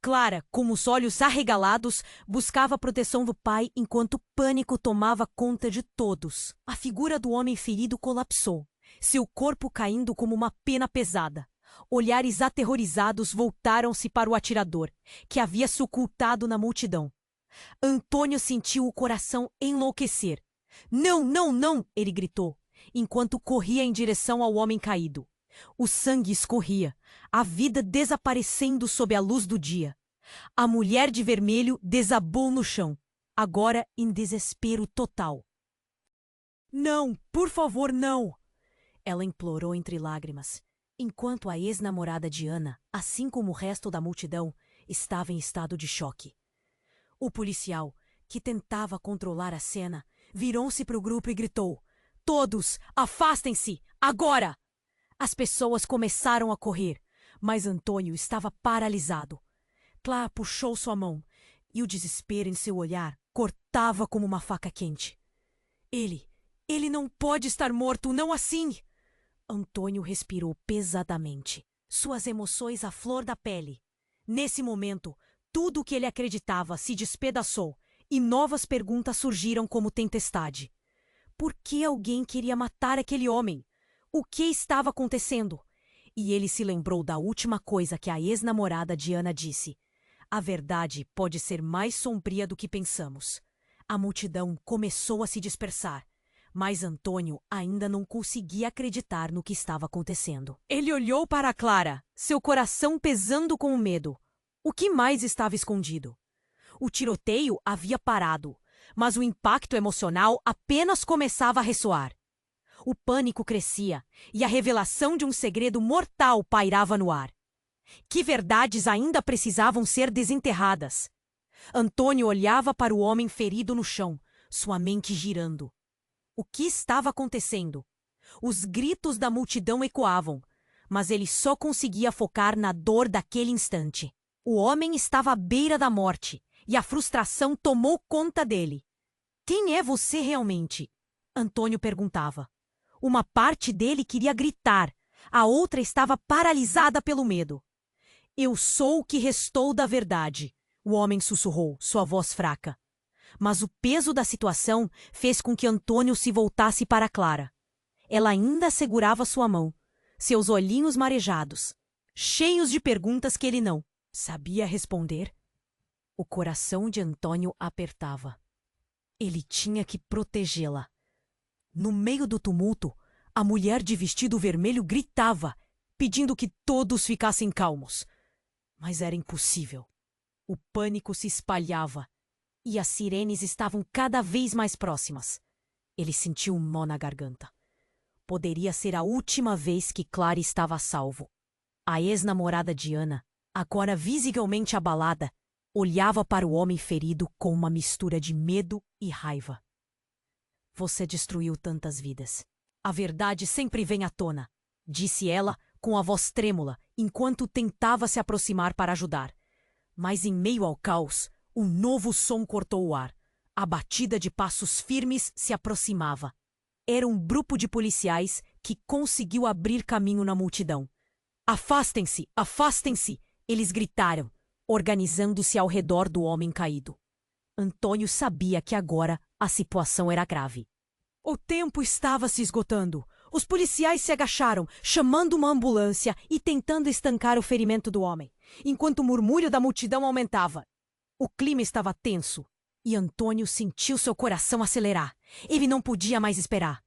Clara, com os olhos arregalados, buscava a proteção do pai enquanto o pânico tomava conta de todos. A figura do homem ferido colapsou, seu corpo caindo como uma pena pesada. Olhares aterrorizados voltaram-se para o atirador, que havia se ocultado na multidão. Antônio sentiu o coração enlouquecer. Não, não, não! Ele gritou, enquanto corria em direção ao homem caído. O sangue escorria, a vida desaparecendo sob a luz do dia. A mulher de vermelho desabou no chão, agora em desespero total. Não, por favor, não! Ela implorou entre lágrimas, enquanto a ex-namorada de Ana, assim como o resto da multidão, estava em estado de choque. O policial, que tentava controlar a cena, virou-se para o grupo e gritou: Todos, afastem-se, agora! As pessoas começaram a correr, mas Antônio estava paralisado. Clara puxou sua mão, e o desespero em seu olhar cortava como uma faca quente. Ele não pode estar morto, não assim! Antônio respirou pesadamente, suas emoções à flor da pele. Nesse momento, tudo o que ele acreditava se despedaçou e novas perguntas surgiram como tempestade. Por que alguém queria matar aquele homem? O que estava acontecendo? E ele se lembrou da última coisa que a ex-namorada de Ana disse. A verdade pode ser mais sombria do que pensamos. A multidão começou a se dispersar, mas Antônio ainda não conseguia acreditar no que estava acontecendo. Ele olhou para Clara, seu coração pesando com o medo. O que mais estava escondido? O tiroteio havia parado, mas o impacto emocional apenas começava a ressoar. O pânico crescia e a revelação de um segredo mortal pairava no ar. Que verdades ainda precisavam ser desenterradas? Antônio olhava para o homem ferido no chão, sua mente girando. O que estava acontecendo? Os gritos da multidão ecoavam, mas ele só conseguia focar na dor daquele instante. O homem estava à beira da morte e a frustração tomou conta dele. Quem é você realmente? Antônio perguntava. Uma parte dele queria gritar, a outra estava paralisada pelo medo. Eu sou o que restou da verdade, o homem sussurrou, sua voz fraca. Mas o peso da situação fez com que Antônio se voltasse para Clara. Ela ainda segurava sua mão, seus olhinhos marejados, cheios de perguntas que ele não sabia responder. O coração de Antônio apertava. Ele tinha que protegê-la. No meio do tumulto, a mulher de vestido vermelho gritava, pedindo que todos ficassem calmos. Mas era impossível. O pânico se espalhava e as sirenes estavam cada vez mais próximas. Ele sentiu um nó na garganta. Poderia ser a última vez que Clara estava a salvo. A ex-namorada de Ana, agora visivelmente abalada, olhava para o homem ferido com uma mistura de medo e raiva. Você destruiu tantas vidas. A verdade sempre vem à tona, disse ela com a voz trêmula, enquanto tentava se aproximar para ajudar. Mas em meio ao caos, um novo som cortou o ar. A batida de passos firmes se aproximava. Era um grupo de policiais que conseguiu abrir caminho na multidão. Afastem-se! Afastem-se! Eles gritaram, organizando-se ao redor do homem caído. Antônio sabia que agora a situação era grave. O tempo estava se esgotando. Os policiais se agacharam, chamando uma ambulância e tentando estancar o ferimento do homem, enquanto o murmúrio da multidão aumentava. O clima estava tenso e Antônio sentiu seu coração acelerar. Ele não podia mais esperar.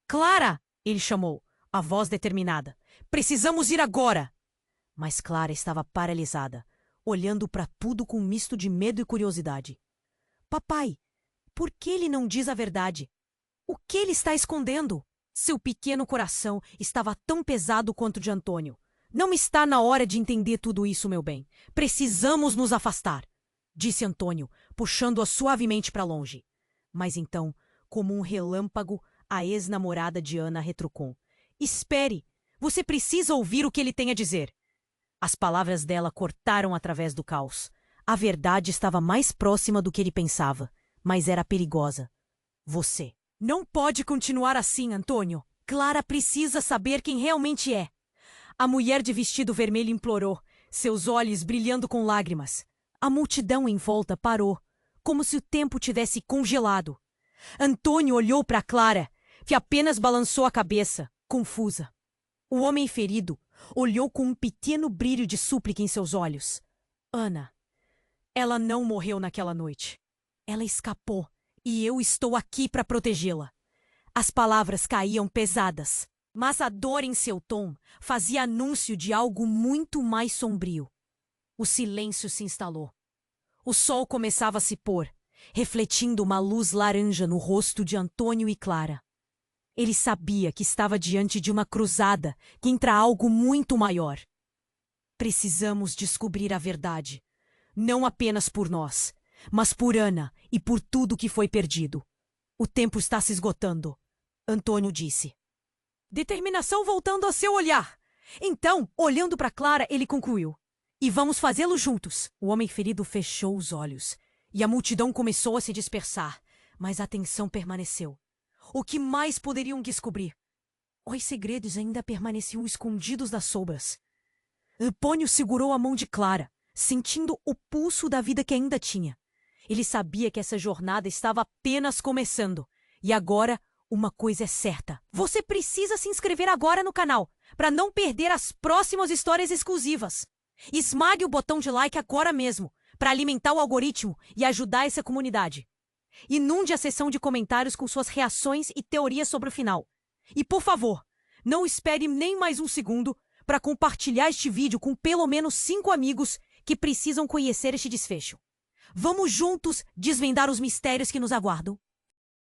Clara! Ele chamou, a voz determinada. Precisamos ir agora! Mas Clara estava paralisada, olhando para tudo com um misto de medo e curiosidade. Papai, por que ele não diz a verdade? O que ele está escondendo? Seu pequeno coração estava tão pesado quanto o de Antônio. Não está na hora de entender tudo isso, meu bem. Precisamos nos afastar, disse Antônio, puxando-a suavemente para longe. Mas então, como um relâmpago, a ex-namorada de Ana retrucou. Espere! Você precisa ouvir o que ele tem a dizer. As palavras dela cortaram através do caos. A verdade estava mais próxima do que ele pensava, mas era perigosa. Você não pode continuar assim, Antônio. Clara precisa saber quem realmente é. A mulher de vestido vermelho implorou, seus olhos brilhando com lágrimas. A multidão em volta parou, como se o tempo tivesse congelado. Antônio olhou para Clara, que apenas balançou a cabeça, confusa. O homem ferido olhou com um pequeno brilho de súplica em seus olhos. Ana, ela não morreu naquela noite. Ela escapou. E eu estou aqui para protegê-la. As palavras caíam pesadas, mas a dor em seu tom fazia anúncio de algo muito mais sombrio. O silêncio se instalou. O sol começava a se pôr, refletindo uma luz laranja no rosto de Antônio e Clara. Ele sabia que estava diante de uma cruzada contra algo muito maior. Precisamos descobrir a verdade, não apenas por nós, mas por Ana e por tudo que foi perdido. O tempo está se esgotando, Antônio disse. Determinação voltando ao seu olhar. Então, olhando para Clara, ele concluiu. E vamos fazê-lo juntos. O homem ferido fechou os olhos e a multidão começou a se dispersar, mas a atenção permaneceu. O que mais poderiam descobrir? Os segredos ainda permaneciam escondidos das sombras. Antônio segurou a mão de Clara, sentindo o pulso da vida que ainda tinha. Ele sabia que essa jornada estava apenas começando. E agora, uma coisa é certa. Você precisa se inscrever agora no canal, para não perder as próximas histórias exclusivas. Esmague o botão de like agora mesmo, para alimentar o algoritmo e ajudar essa comunidade. Inunde a seção de comentários com suas reações e teorias sobre o final. E, por favor, não espere nem mais um segundo para compartilhar este vídeo com pelo menos 5 amigos que precisam conhecer este desfecho. Vamos juntos desvendar os mistérios que nos aguardam.